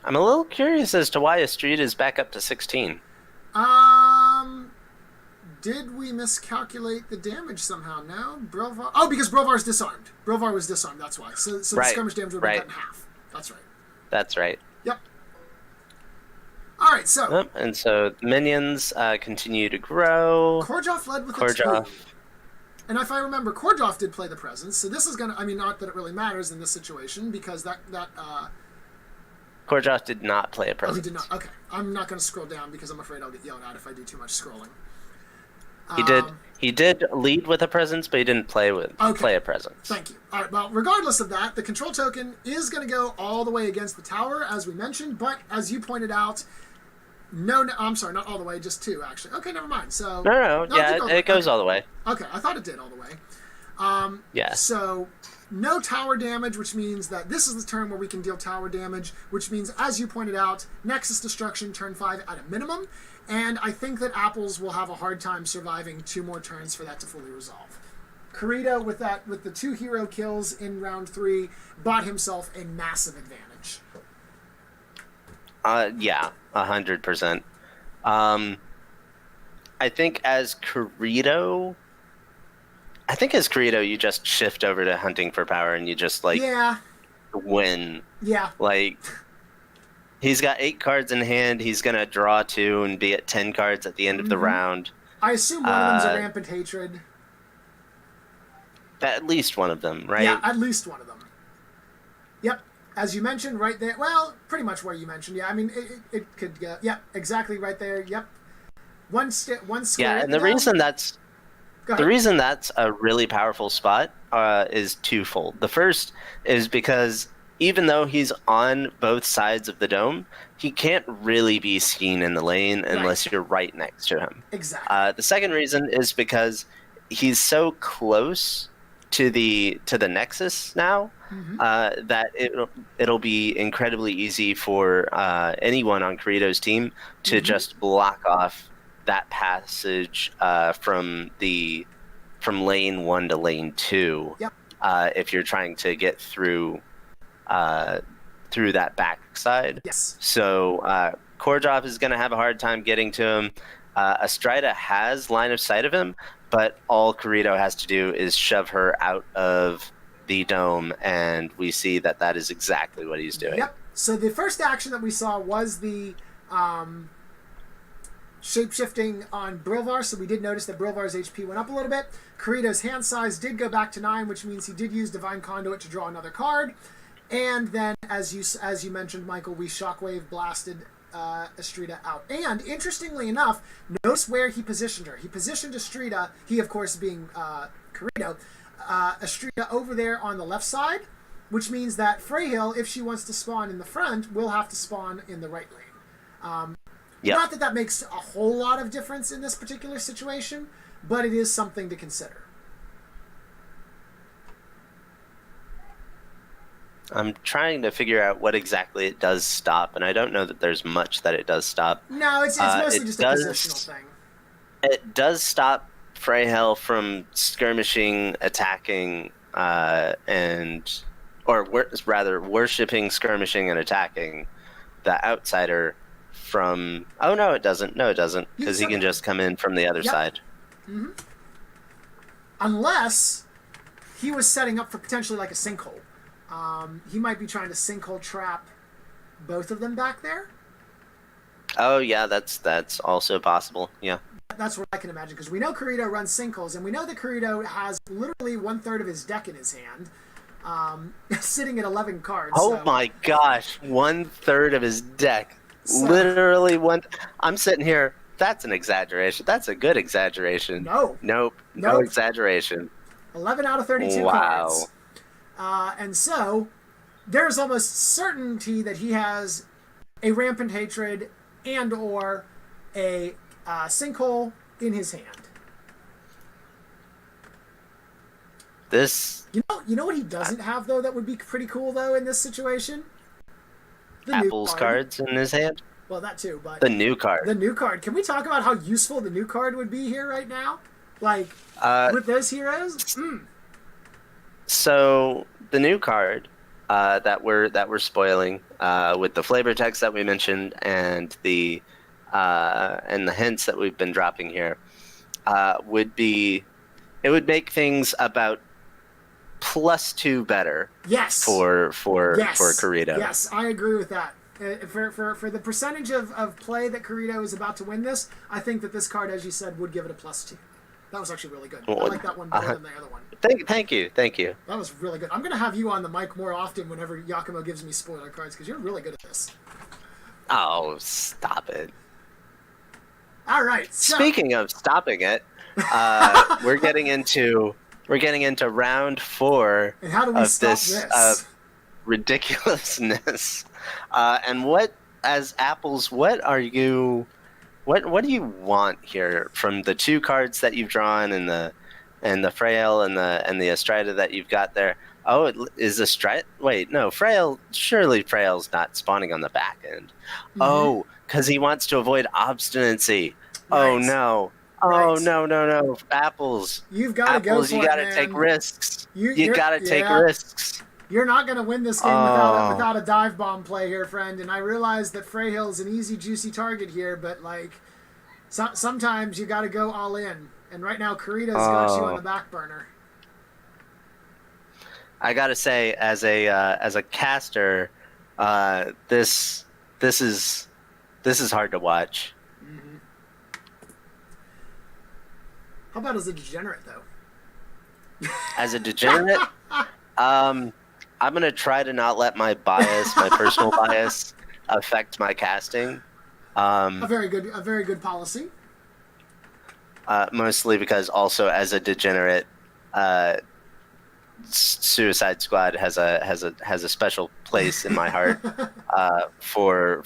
I'm a little curious as to why Astrida is back up to 16. Did we miscalculate the damage somehow? No? Brilvar? Oh, because Brilvar's disarmed. Brilvar was disarmed, that's why. So the skirmish damage would have been cut in half. That's right. That's right. Yep. All right, so... Yep, and so minions continue to grow. Korjov led with a 2. And if I remember, Korjov did play the presence, so this is going to... I mean, not that it really matters in this situation, because that Korjov did not play a presence. Oh, he did not. Okay. I'm not going to scroll down because I'm afraid I'll get yelled at if I do too much scrolling. He did lead with a presence, but he didn't play a presence. Thank you. All right, well, regardless of that, the control token is going to go all the way against the tower, as we mentioned, but as you pointed out, no, I'm sorry, not all the way, just 2, actually. Okay, never mind. So No, it goes all the way. Okay, I thought it did all the way. Yeah. So no tower damage, which means that this is the turn where we can deal tower damage, which means, as you pointed out, Nexus Destruction turn 5 at a minimum, and I think that Apples will have a hard time surviving 2 more turns for that to fully resolve. Kirito, with the 2 hero kills in round 3, bought himself a massive advantage. Yeah, 100%. I think as Kirito, you just shift over to hunting for power and you just win. Yeah. Like, he's got 8 cards in hand. He's gonna draw 2 and be at 10 cards at the end of the round. I assume one of them's a rampant hatred. At least one of them, right? Yeah, at least one of them. Yep. As you mentioned, right there. Well, pretty much where you mentioned. Yeah, I mean, it could go. Yep, exactly right there. Yep. One square. Yeah, and the reason that's a really powerful spot is twofold. The first is because even though he's on both sides of the dome, he can't really be seen in the lane unless you're right next to him. Exactly. The second reason is because he's so close to the Nexus now, that it'll be incredibly easy for anyone on Kirito's team to just block off that passage from lane 1 to lane 2. Yep. If you're trying to get through that backside. Yes. So Kordrov is going to have a hard time getting to him. Astrida has line of sight of him, but all Kirito has to do is shove her out of the dome, and we see that is exactly what he's doing. Yep. So the first action that we saw was the shape-shifting on Brilvar, so we did notice that Brilvar's HP went up a little bit. Kirito's hand size did go back to 9, which means he did use Divine Conduit to draw another card. And then, as you mentioned, Michael, we Shockwave blasted Astrida out. And, interestingly enough, notice where he positioned her. He positioned Astrida, he, of course, being Kirito, Astrida over there on the left side, which means that Freyhill, if she wants to spawn in the front, will have to spawn in the right lane. Yep. Not that makes a whole lot of difference in this particular situation, but it is something to consider. I'm trying to figure out what exactly it does stop, and I don't know that there's much that it does stop. No, it's mostly just a positional thing. It does stop Freyhill from skirmishing, attacking, rather worshipping, skirmishing, and attacking the outsider from... Oh, no, it doesn't. No, it doesn't, because he can just come in from the other side. Mm-hmm. Unless he was setting up for potentially like a sinkhole. He might be trying to sinkhole trap both of them back there. Oh, yeah, that's also possible, yeah. That's what I can imagine, because we know Kirito runs sinkholes, and we know that Kirito has literally 1/3 of his deck in his hand, sitting at 11 cards. Oh my gosh, 1/3 of his deck. So, literally one. I'm sitting here. That's an exaggeration. That's a good exaggeration. Nope. No exaggeration. 11 out of 32 cards. And so, there's almost certainty that he has a Rampant Hatred and or a sinkhole in his hand. This... You know what he doesn't have, though, that would be pretty cool, though, in this situation? The Apple's cards in his hand? Well, that too, but... The new card. The new card. Can we talk about how useful the new card would be here right now? Like, with those heroes? So, the new card that we're spoiling with the flavor text that we mentioned and the hints that we've been dropping here would be... It would make things about +2 better. Yes. For Kirito. Yes, I agree with that. For the percentage of play that Kirito is about to win this, I think that this card, as you said, would give it a +2. That was actually really good. I like that one better than the other one. Thank you. That was really good. I'm going to have you on the mic more often whenever Yakumo gives me spoiler cards, because you're really good at this. Oh, stop it. All right. So. Speaking of stopping it, we're getting into round 4 and how do we of stop this ridiculousness. And what, as Apples, what do you want here from the 2 cards that you've drawn and the Frail and the Astrida that you've got there? Oh, is Astrida? Wait, no, Frail. Surely Frail's not spawning on the back end. Mm-hmm. Oh, because he wants to avoid obstinacy. Right. Oh no. Oh, right. No. Apples. You've got to go for it, you got to take risks. You got to take risks. You're not going to win this game without a dive bomb play here, friend. And I realize that Freyhill's an easy, juicy target here, but, like, sometimes you got to go all in. And right now, Kirito's got you on the back burner. I got to say, as a caster, this is hard to watch. How about as a degenerate, though? As a degenerate, I'm going to try to not let my personal bias, affect my casting. A very good policy. Mostly because also as a degenerate, Suicide Squad has a special place in my heart for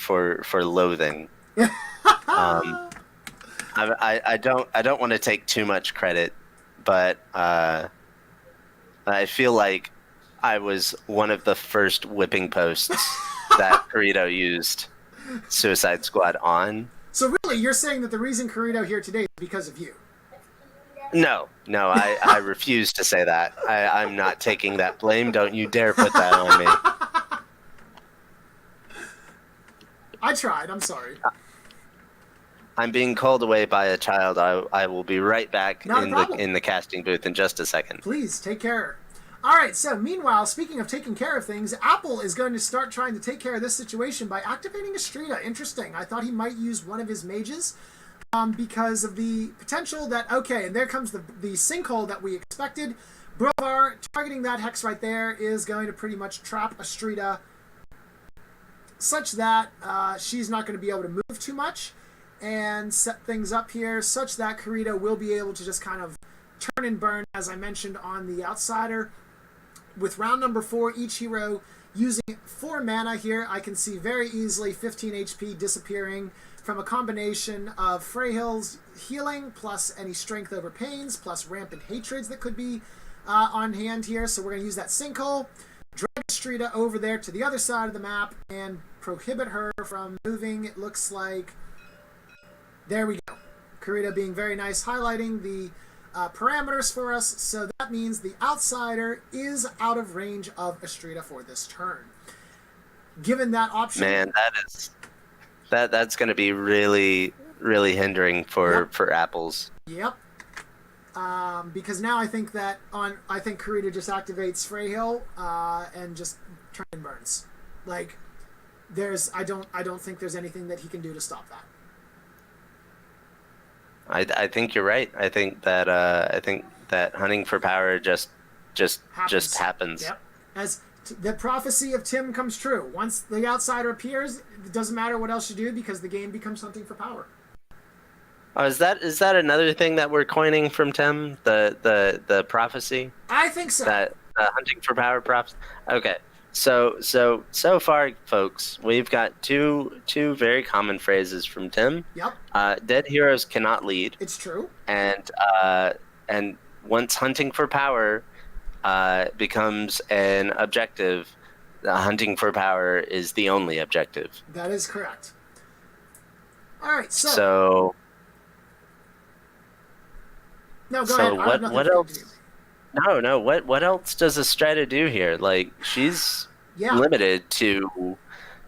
loathing. I don't want to take too much credit, but I feel like I was one of the first whipping posts that Kirito used Suicide Squad on. So really, you're saying that the reason Kirito here today is because of you? No, I refuse to say that. I'm not taking that blame. Don't you dare put that on me. I tried. I'm sorry. I'm being called away by a child. I will be right back in the casting booth in just a second. Please, take care. All right, so meanwhile, speaking of taking care of things, Apple is going to start trying to take care of this situation by activating Estrida. Interesting. I thought he might use one of his mages because of the potential that, okay, and there comes the sinkhole that we expected. Brovar, targeting that hex right there, is going to pretty much trap Estrida such that she's not going to be able to move too much and set things up here such that Kirito will be able to just kind of turn and burn, as I mentioned, on the outsider. With round number 4, each hero using 4 mana here, I can see very easily 15 HP disappearing from a combination of Freyhill's healing, plus any strength over pains, plus rampant hatreds that could be on hand here. So we're going to use that sinkhole, drag Estrida over there to the other side of the map, and prohibit her from moving. It looks like... There we go. Kirito being very nice, highlighting the parameters for us, so that means the outsider is out of range of Estrida for this turn. Given that option... Man, that's going to be really, really hindering for Apples. Yep. Because now I think that I think Kirito just activates Freyhill and just turn and burns. Like, I don't think there's anything that he can do to stop that. I think you're right. I think that hunting for power just happens. Yep. As the prophecy of Tim comes true. Once the outsider appears, it doesn't matter what else you do because the game becomes hunting for power. Oh, is that another thing that we're coining from Tim? The prophecy? I think so. That hunting for power props. Okay. So far, folks, we've got two very common phrases from Tim. Yep. Dead heroes cannot lead. It's true. And once hunting for power becomes an objective, hunting for power is the only objective. That is correct. All right. So no, go ahead. What else? No. What else does Estrida do here? Like, she's limited to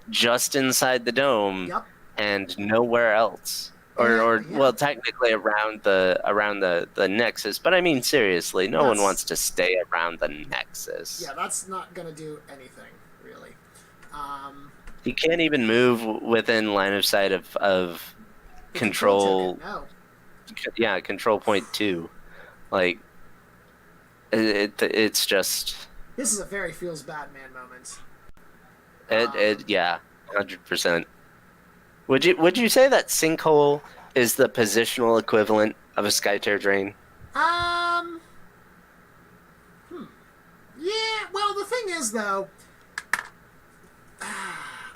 just inside the dome and nowhere else, or well, technically around the Nexus. But I mean, seriously, no one wants to stay around the Nexus. Yeah, that's not gonna do anything really. He can't even move within line of sight of control. No. Yeah, control point 2. Like. It's just... This is a very feels bad man moment. Yeah, 100%. Would you say that sinkhole is the positional equivalent of a Skytear drain? Yeah, well, the thing is, though,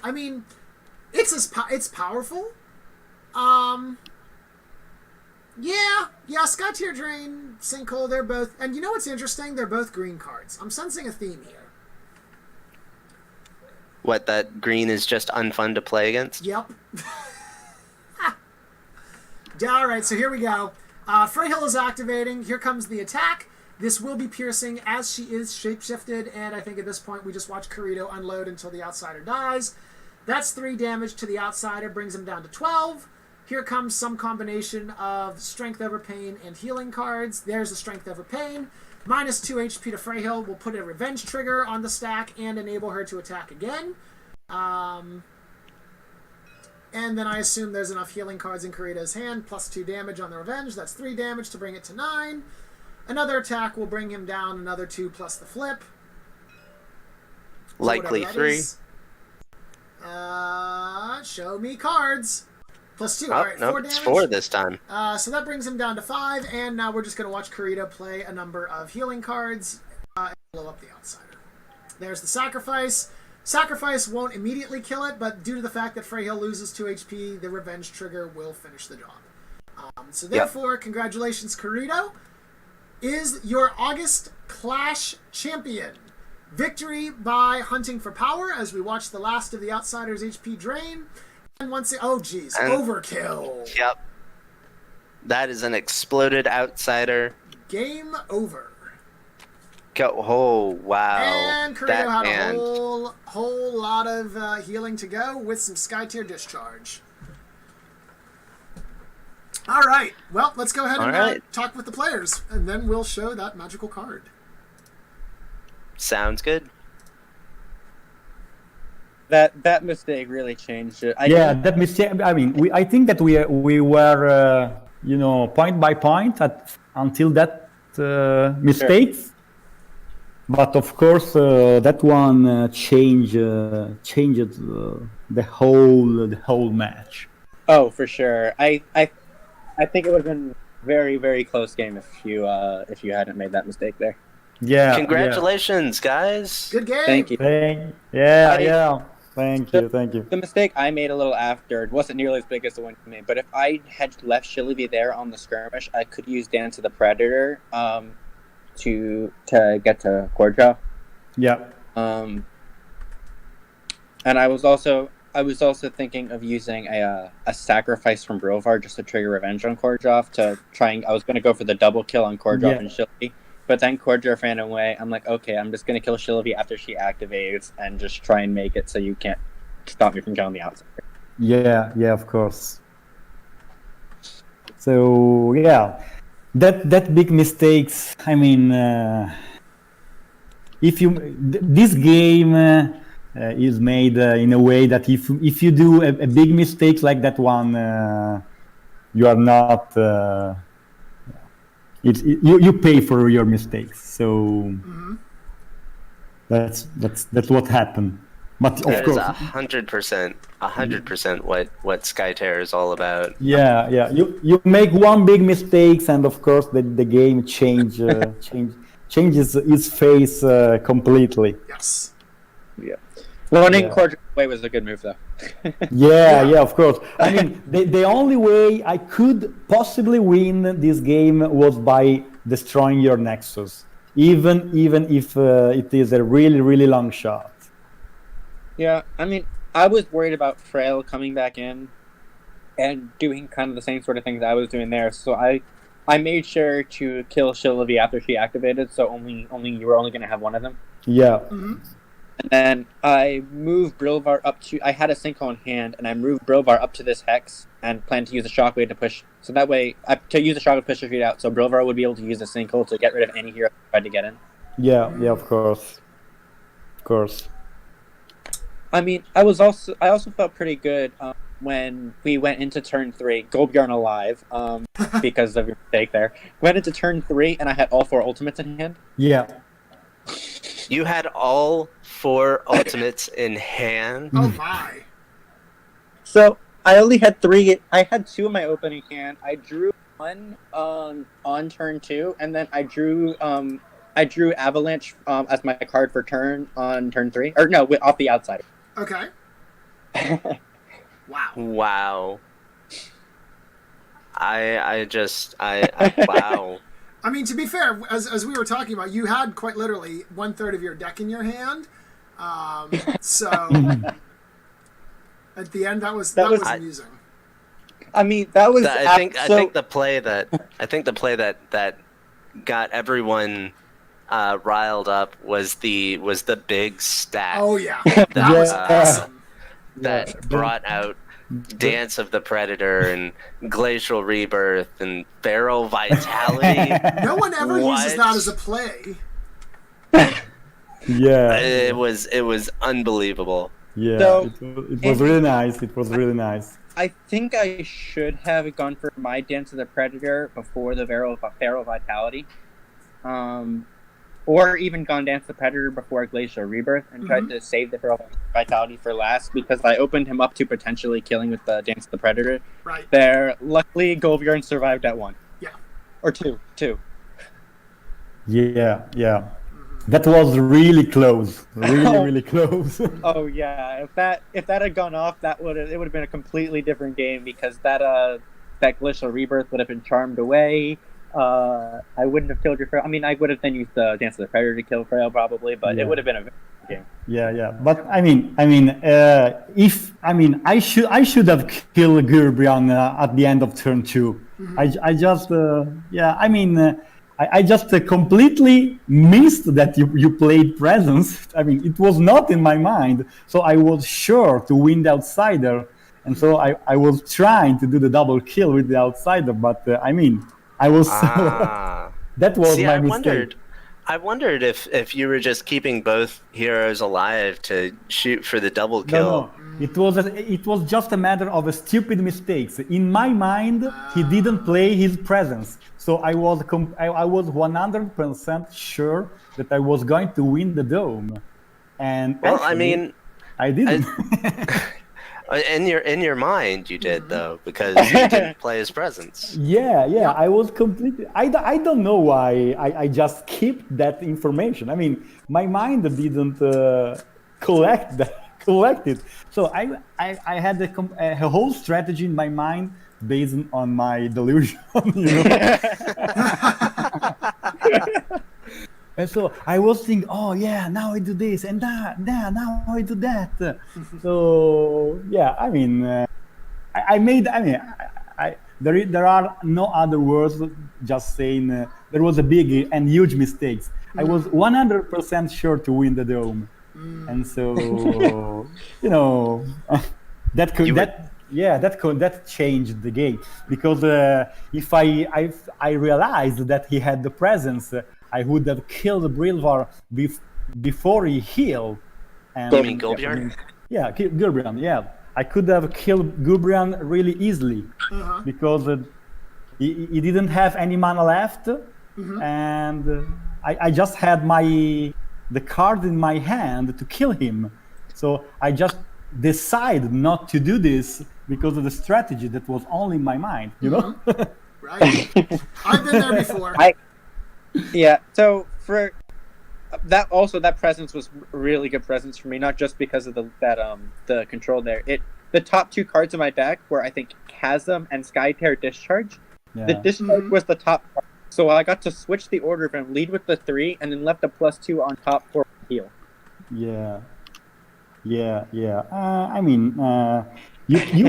I mean, it's powerful. Yeah, Skytear Drain, Sinkhole, they're both... And you know what's interesting? They're both green cards. I'm sensing a theme here. What, that green is just unfun to play against? Yep. Alright, so here we go. Freyhill is activating. Here comes the attack. This will be piercing as she is shapeshifted, and I think at this point we just watch Kirito unload until the outsider dies. That's 3 damage to the outsider, brings him down to 12. Here comes some combination of Strength over Pain and healing cards. There's a Strength over Pain. Minus 2 HP to Freyhill will put a Revenge trigger on the stack and enable her to attack again. And then I assume there's enough healing cards in Kirito's hand, plus 2 damage on the Revenge. That's 3 damage to bring it to 9. Another attack will bring him down another 2 plus the flip. Likely 3. Show me cards. Plus 2. Oh, All right, nope, 4 damage. It's 4 this time. So that brings him down to 5, and now we're just going to watch Kirito play a number of healing cards and blow up the outsider. There's the Sacrifice. Sacrifice won't immediately kill it, but due to the fact that Freyhill loses 2 HP, the Revenge trigger will finish the job. So therefore, congratulations, Kirito. Is your August Clash champion. Victory by hunting for power as we watch the last of the Outsiders' HP drain. And once overkill. Yep. That is an exploded Outsider. Game over. Oh, wow. And Kirito had a whole lot of healing to go with some Skytear discharge. All right. Well, let's go ahead and talk with the players, and then we'll show that magical card. Sounds good. That mistake really changed it. That mistake. I mean, I think that we were point by point until that mistakes. Sure. But of course, that one changed the whole match. Oh, for sure. I think it would have been very, very close game if you hadn't made that mistake there. Yeah. Congratulations, guys. Good game. Thank you. Thank you. The mistake I made a little after wasn't nearly as big as the one you made, but if I had left Shilivy there on the skirmish, I could use Dance of the Predator to get to Kordja. Yeah. And I was also thinking of using a sacrifice from Brovar just to trigger revenge on Kordjov I was going to go for the double kill on Kordjov and Shilivy, but then Kordjov ran away. I'm like, okay, I'm just going to kill Shilivy after she activates and just try and make it so you can't stop me from killing the outsider. Yeah, of course. So, yeah. That big mistakes. I mean, this game is made in a way that if you do a big mistake like that one, you are not. You pay for your mistakes. So that's what happened. But of course, 100% what Skytear is all about. Yeah. You make one big mistakes, and of course the game changes its face completely. Yes. Yeah. Running Kordja away was a good move, though. yeah, of course. I mean, the only way I could possibly win this game was by destroying your Nexus, even if it is a really, really long shot. Yeah, I mean, I was worried about Frail coming back in and doing kind of the same sort of things I was doing there, so I made sure to kill Shilivy after she activated, so only you were only going to have one of them. Yeah. Mm-hmm. And then I moved Brilvar I had a Sinkhole in hand, and I moved Brilvar up to this Hex and planned to use a Shockwave to push, so that way, to use a Shockwave to push her feet out, so Brilvar would be able to use a Sinkhole to get rid of any hero that tried to get in. Yeah, of course. I mean, I also felt pretty good when we went into turn 3, Golbjarn alive, because of your mistake there. Went into turn 3, and I had all 4 ultimates in hand. Yeah. You had all 4 ultimates in hand? Oh my. So, I only had 3. I had 2 in my opening hand. I drew 1 on turn 2, and then I drew Avalanche as my card for turn on turn 3. Or no, off the outsider. Okay. Wow. Wow. Wow. I mean, to be fair, as we were talking about, you had quite literally 1/3 of your deck in your hand. So at the end, that was amusing. I mean, that was. I think the play that got everyone riled up was the big stack. Oh yeah, that was awesome. That brought out Dance of the Predator and Glacial Rebirth and Feral Vitality. No one ever uses that as a play. Yeah, it was unbelievable. Yeah, so, it was really nice. It was really nice. I think I should have gone for my Dance of the Predator before the Feral Vitality. Or even gone Dance the Predator before Glacial Rebirth and tried to save the Feral Vitality for last because I opened him up to potentially killing with the Dance the Predator. Right. There, luckily, Golbjarn survived at 1. Yeah. Or 2. Yeah. That was really close. Really close. Oh yeah. If that had gone off, it would have been a completely different game because that Glacial Rebirth would have been charmed away. I wouldn't have killed your Frail. I mean, I would have then used the Dance of the Predator to kill Frail probably, but it would have been a very good game. Yeah. But I should have killed Gerbrion at the end of turn 2. I just completely missed that you played Presence. I mean, it was not in my mind, so I was sure to win the Outsider, and so I was trying to do the double kill with the Outsider, but I was that was my mistake. I wondered if you were just keeping both heroes alive to shoot for the double kill. No. It was just a matter of a stupid mistakes. In my mind, he didn't play his Presence, so I was 100% sure that I was going to win the Dome, and actually, I didn't. In your mind, you did though, because you didn't play his Presence. Yeah. I was completely. I don't know why. I just kept that information. I mean, my mind didn't collect it. So I had a whole strategy in my mind based on my delusion. And so I was thinking, oh yeah, now I do this and that, now I do that. So yeah, there are no other words. Just saying, there was a big and huge mistakes. I was 100% sure to win the Dome, and so that changed the game, because if I realized that he had the Presence, I would have killed Brilvar before he healed. And, you mean Gulbjorn? Yeah, Gulbjorn. Yeah, I could have killed Gulbjorn really easily because he didn't have any mana left, and I just had the card in my hand to kill him. So I just decided not to do this because of the strategy that was only in my mind. Right. I've been there before. Yeah, so for that, also that Presence was really good Presence for me, not just because of the control there. The top 2 cards in my deck were, I think, Chasm and Skytear Discharge. Yeah. The Discharge was the top card, so I got to switch the order of him, lead with the 3, and then left a +2 on top for heal. Yeah. You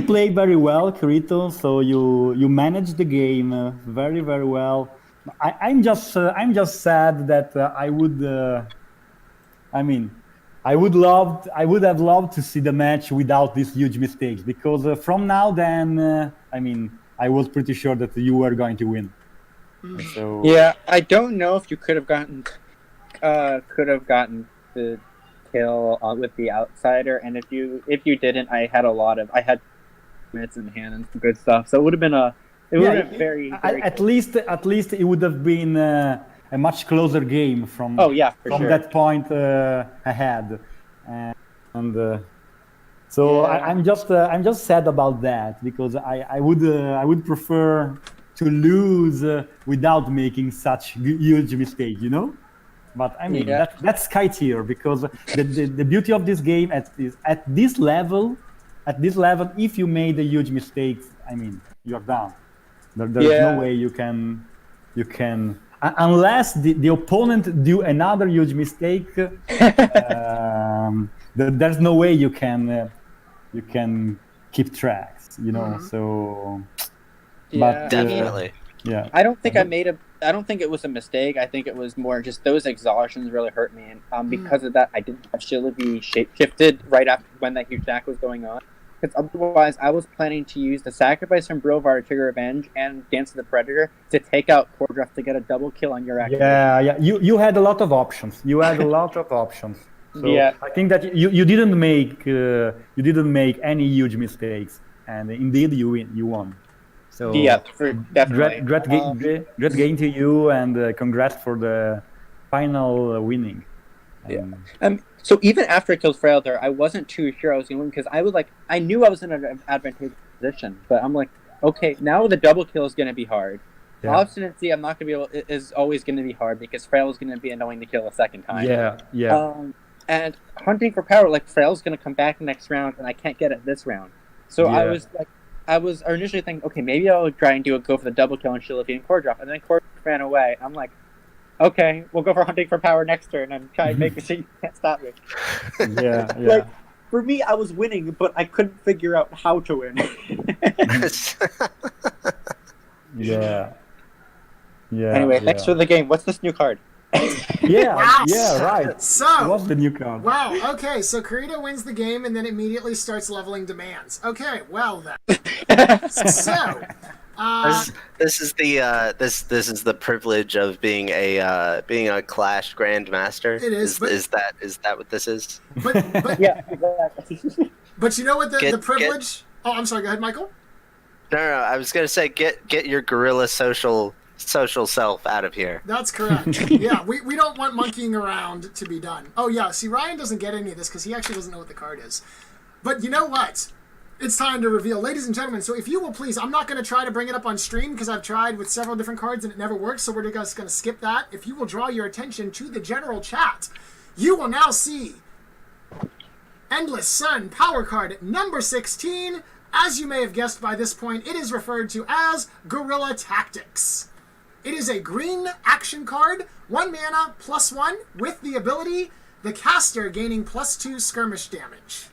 play very well, Kirito. So you manage the game very, very well. I'm just sad that I would have loved to see the match without these huge mistakes, because from now then I was pretty sure that you were going to win. So yeah, I don't know if you could have gotten the kill with the Outsider, and if you didn't, I had minutes in hand and some good stuff, so it would have been very at least it would have been a much closer game from that point ahead, and so yeah. I'm just sad about that, because I would prefer to lose without making such huge mistake, But that's Skytear, because the beauty of this game at this level, if you made a huge mistake, you're down. There's no way you can unless the opponent do another huge mistake. There's no way you can keep tracks, So but definitely. Yeah. I don't think it was a mistake. I think it was more just those exhaustions really hurt me, and because of that, I didn't have Shillaby shape-shifted right after when that huge attack was going on. Because otherwise, I was planning to use the Sacrifice from Brilvar to trigger Revenge and Dance of the Predator to take out Kordref to get a double kill on your activation. Yeah. You had a lot of options. So yeah. I think that you didn't make any huge mistakes, and indeed you won. So yeah, definitely. Great game to you, and congrats for the final winning. So even after I killed Frail there, I wasn't too sure I was going to win, because I knew I was in an advantageous position, but I'm like, okay, now the double kill is going to be hard. Yeah. Obstinacy, I'm not going to be is always going to be hard, because Frail is going to be annoying to kill a second time. Yeah. And hunting for power, Frail's going to come back next round, and I can't get it this round. So I was initially thinking, okay, maybe I'll try and go for the double kill on Shillaby and Kordref, and then Kordref ran away. I'm like, okay, we'll go for hunting for power next turn and try and make it so you can't stop me. Yeah, yeah. Like, for me, I was winning, but I couldn't figure out how to win. Yeah. Yeah. Anyway, yeah. thanks for the game. What's this new card? Yeah, Wow. yeah, right. So, What's the new card? wow, okay, so Kirito wins the game and then immediately starts leveling demands. Okay, well then. So, This is the privilege of being a Clash Grandmaster. It is, but- is that what this is? but Yeah, exactly. but you know what the Get- privilege... Oh, I'm sorry, go ahead, Michael. No, I was gonna say get your gorilla social self out of here. That's correct. Yeah, we don't want monkeying around to be done. Oh yeah, see, Ryan doesn't get any of this because he actually doesn't know what the card is. But you know what? It's time to reveal. Ladies and gentlemen, so if you will please, I'm not going to try to bring it up on stream because I've tried with several different cards and it never works, so we're just going to skip that. If you will draw your attention to the general chat, you will now see Endless Sun Power Card number 16. As you may have guessed by this point, it is referred to as Guerrilla Tactics. It is a green action card, 1 mana, +1, with the ability, the caster gaining +2 skirmish damage.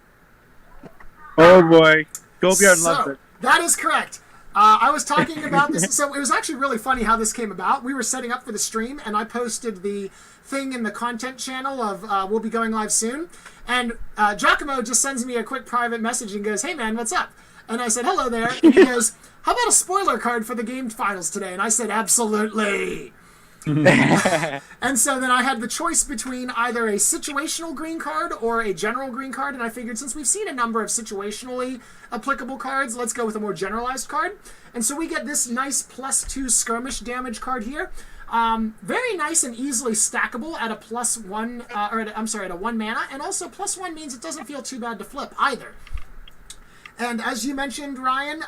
Oh boy. Golbjorn loves So, it. that is correct. I was talking about this, so it was actually really funny how this came about. We were setting up for the stream, and I posted the thing in the content channel of we'll be going live soon, and Giacomo just sends me a quick private message and goes, "Hey man, what's up?" And I said, "Hello there," and he goes, "How about a spoiler card for the game finals today?" And I said, "Absolutely." And so then I had the choice between either a situational green card or a general green card, and I figured since we've seen a number of situationally applicable cards, let's go with a more generalized card. And so we get this nice +2 skirmish damage card here. Very nice and easily stackable at a +1, at a 1 mana, and also +1 means it doesn't feel too bad to flip either. And as you mentioned, Ryan,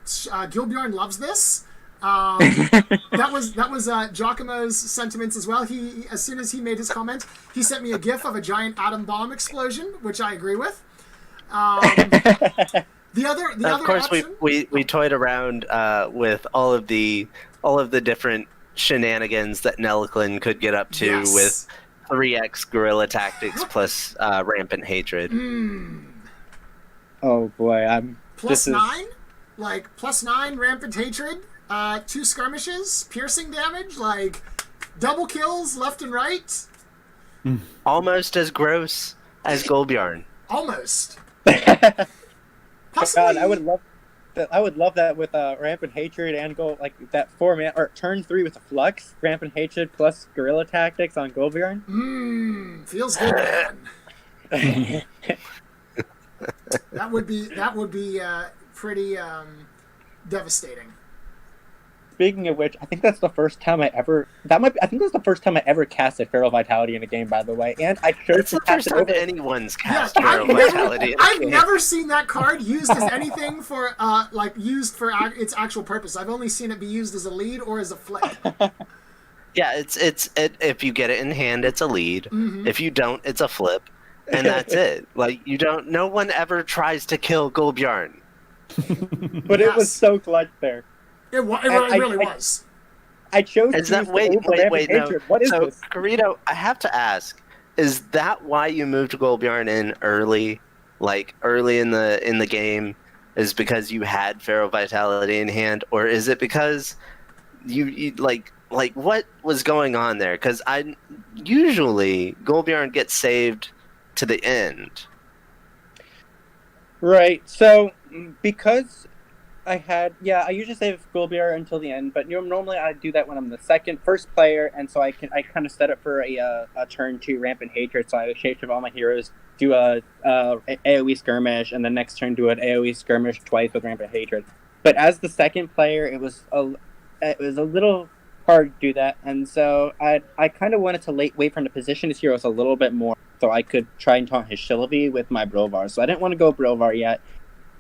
Gilbjorn loves this. That was Giacomo's sentiments as well. He, as soon as he made his comment, he sent me a GIF of a giant atom bomb explosion, which I agree with. The other Of course, option, we toyed around with all of the different shenanigans that Nelliclin could get up to Yes. with 3x guerrilla tactics plus rampant hatred. Oh boy, +9, like +9 rampant hatred, 2 skirmishes, piercing damage, like double kills left and right. Almost as gross as Golbjorn. Almost. God, Possibly. I would love that with rampant hatred and go like that 4 mana or turn 3 with a flux, rampant hatred plus guerrilla tactics on Golbjorn. Feels good, man. That would be pretty devastating. Speaking of which, I think that's the first time I think that's the first time I ever casted Feral Vitality in a game, by the way. And I chose It's to the cast first it time over. anyone's Yeah, cast Feral Vitality. I've never seen that card used as anything for used for its actual purpose. I've only seen it be used as a lead or as a flip. Yeah, it's if you get it in hand, it's a lead. Mm-hmm. If you don't, it's a flip, and that's it. Like no one ever tries to kill Golbjorn. But it was Yes. so clutch there. It really was. I chose Is to that use the wait, over rampant no. hatred. What is So, this? Kirito, I have to ask: is that why you moved Golbjorn in early, like early in the game? Is because you had Feral Vitality in hand, or is it because you like what was going on there? Because I usually Golbjorn gets saved to the end. Right. So because I usually save Golbjorn until the end, but normally I do that when I'm the first player, and so I kind of set up for a turn 2 rampant hatred. So I shapeshift all my heroes, do a AOE skirmish, and the next turn do an AOE skirmish twice with rampant hatred. But as the second player, it was a little hard to do that, and so I kind of wanted to wait for him to position his heroes a little bit more, so I could try and taunt his Shillavi with my Brilvar. So I didn't want to go Brilvar yet.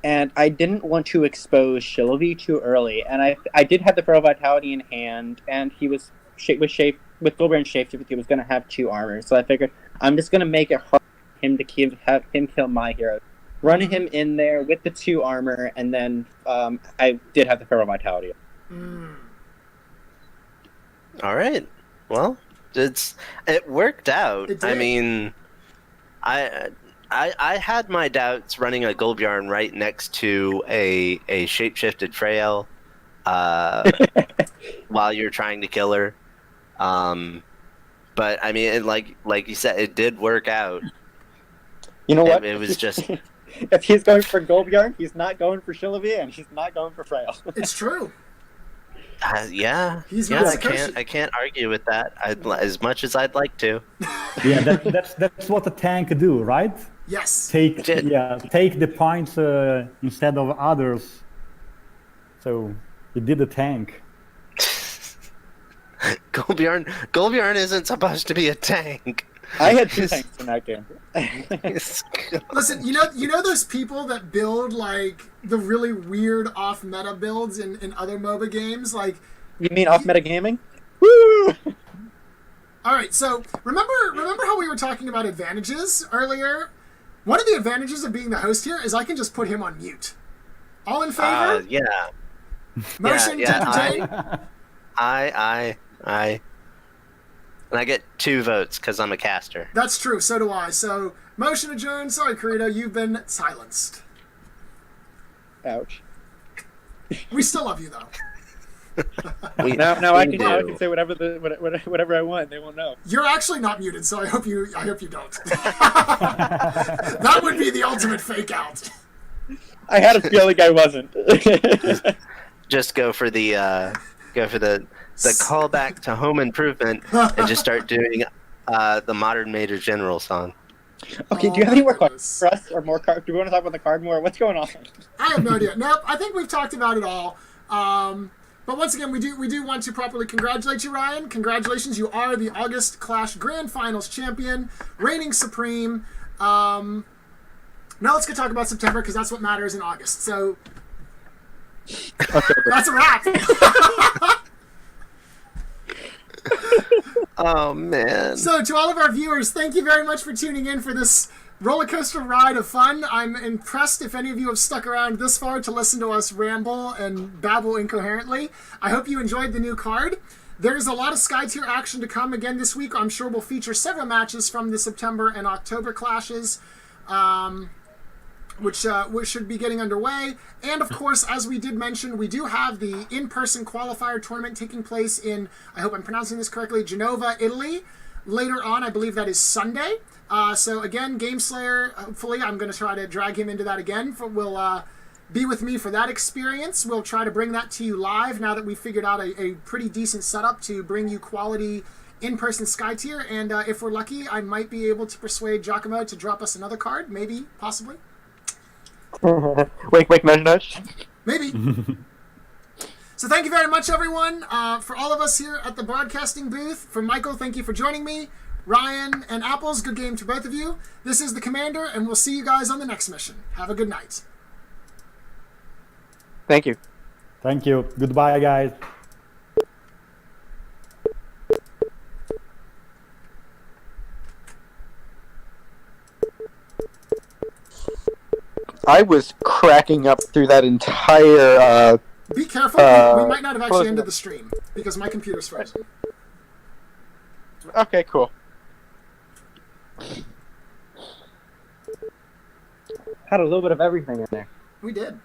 And I didn't want to expose Shillavi too early, and I did have the Feral Vitality in hand, and he was with Golbjorn shapeshift, he was going to have 2 armor, so I figured I'm just going to make it hard for him to have him kill my hero, run him in there with the 2 armor, and then I did have the Feral Vitality. All right. Well, it worked out. It I did. mean, I had my doubts running a Golbjarn right next to a shapeshifted Frail while you're trying to kill her. But I mean, like you said, it did work out. You know what? It was just If he's going for Golbjarn, he's not going for Shillavia, and he's not going for Frail. It's true. yeah. He's Yeah, not I can't. Satoshi. I can't argue with that. As much as I'd like to. Yeah, that's what a tank do, right? Yes. Take Did. take the points instead of others. So he did the tank. Golbjarn isn't supposed to be a tank. I had 2 tanks in that game. Listen, you know those people that build like the really weird off-meta builds in other MOBA games? Like, You mean off metagaming? Woo! all right, so remember how we were talking about advantages earlier? One of the advantages of being the host here is I can just put him on mute. All in favor? Yeah. Motion to entertain? I. And I get 2 votes because I'm a caster. That's true, so do I. So, motion adjourned. Sorry, Kirito, you've been silenced. Ouch. We still love you, though. Now I We can do. say whatever I want. They won't know. You're actually not muted, so I hope you don't. That would be the ultimate fake out. I had a feeling I wasn't. Just go for the callback to Home Improvement and just start doing the Modern Major General song. Okay, do you have any more questions for us, or more card? Do we want to talk about the card more? What's going on? I have no idea. Nope, I think we've talked about it all. But once again, we do want to properly congratulate you, Ryan. Congratulations, you are the August Clash Grand Finals champion, reigning supreme. Now let's go talk about September, because that's what matters in August. So, that's a wrap. Oh man. So, to all of our viewers, thank you very much for tuning in for this roller coaster ride of fun. I'm impressed if any of you have stuck around this far to listen to us ramble and babble incoherently. I hope you enjoyed the new card. There's a lot of Skytear action to come again this week. I'm sure we'll feature several matches from the September and October clashes, which should be getting underway. And of course, as we did mention, we do have the in-person qualifier tournament taking place in, I hope I'm pronouncing this correctly, Genova, Italy. Later on, I believe that is Sunday. So again, Game Slayer, hopefully I'm going to try to drag him into that again. Will be with me for that experience. We'll try to bring that to you live now that we've figured out a pretty decent setup to bring you quality in-person Skytear. And if we're lucky, I might be able to persuade Giacomo to drop us another card, maybe, possibly. Wake, nudge, nudge. Maybe. So thank you very much, everyone. For all of us here at the broadcasting booth, for Michael, thank you for joining me. Ryan and Apples, good game to both of you. This is the Commander, and we'll see you guys on the next mission. Have a good night. Thank you. Thank you. Goodbye, guys. I was cracking up through that entire. Be careful, we might not have actually ended the stream, because my computer's frozen. Okay, cool. Had a little bit of everything in there. We did.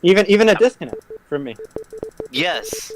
Even a disconnect from me. Yes.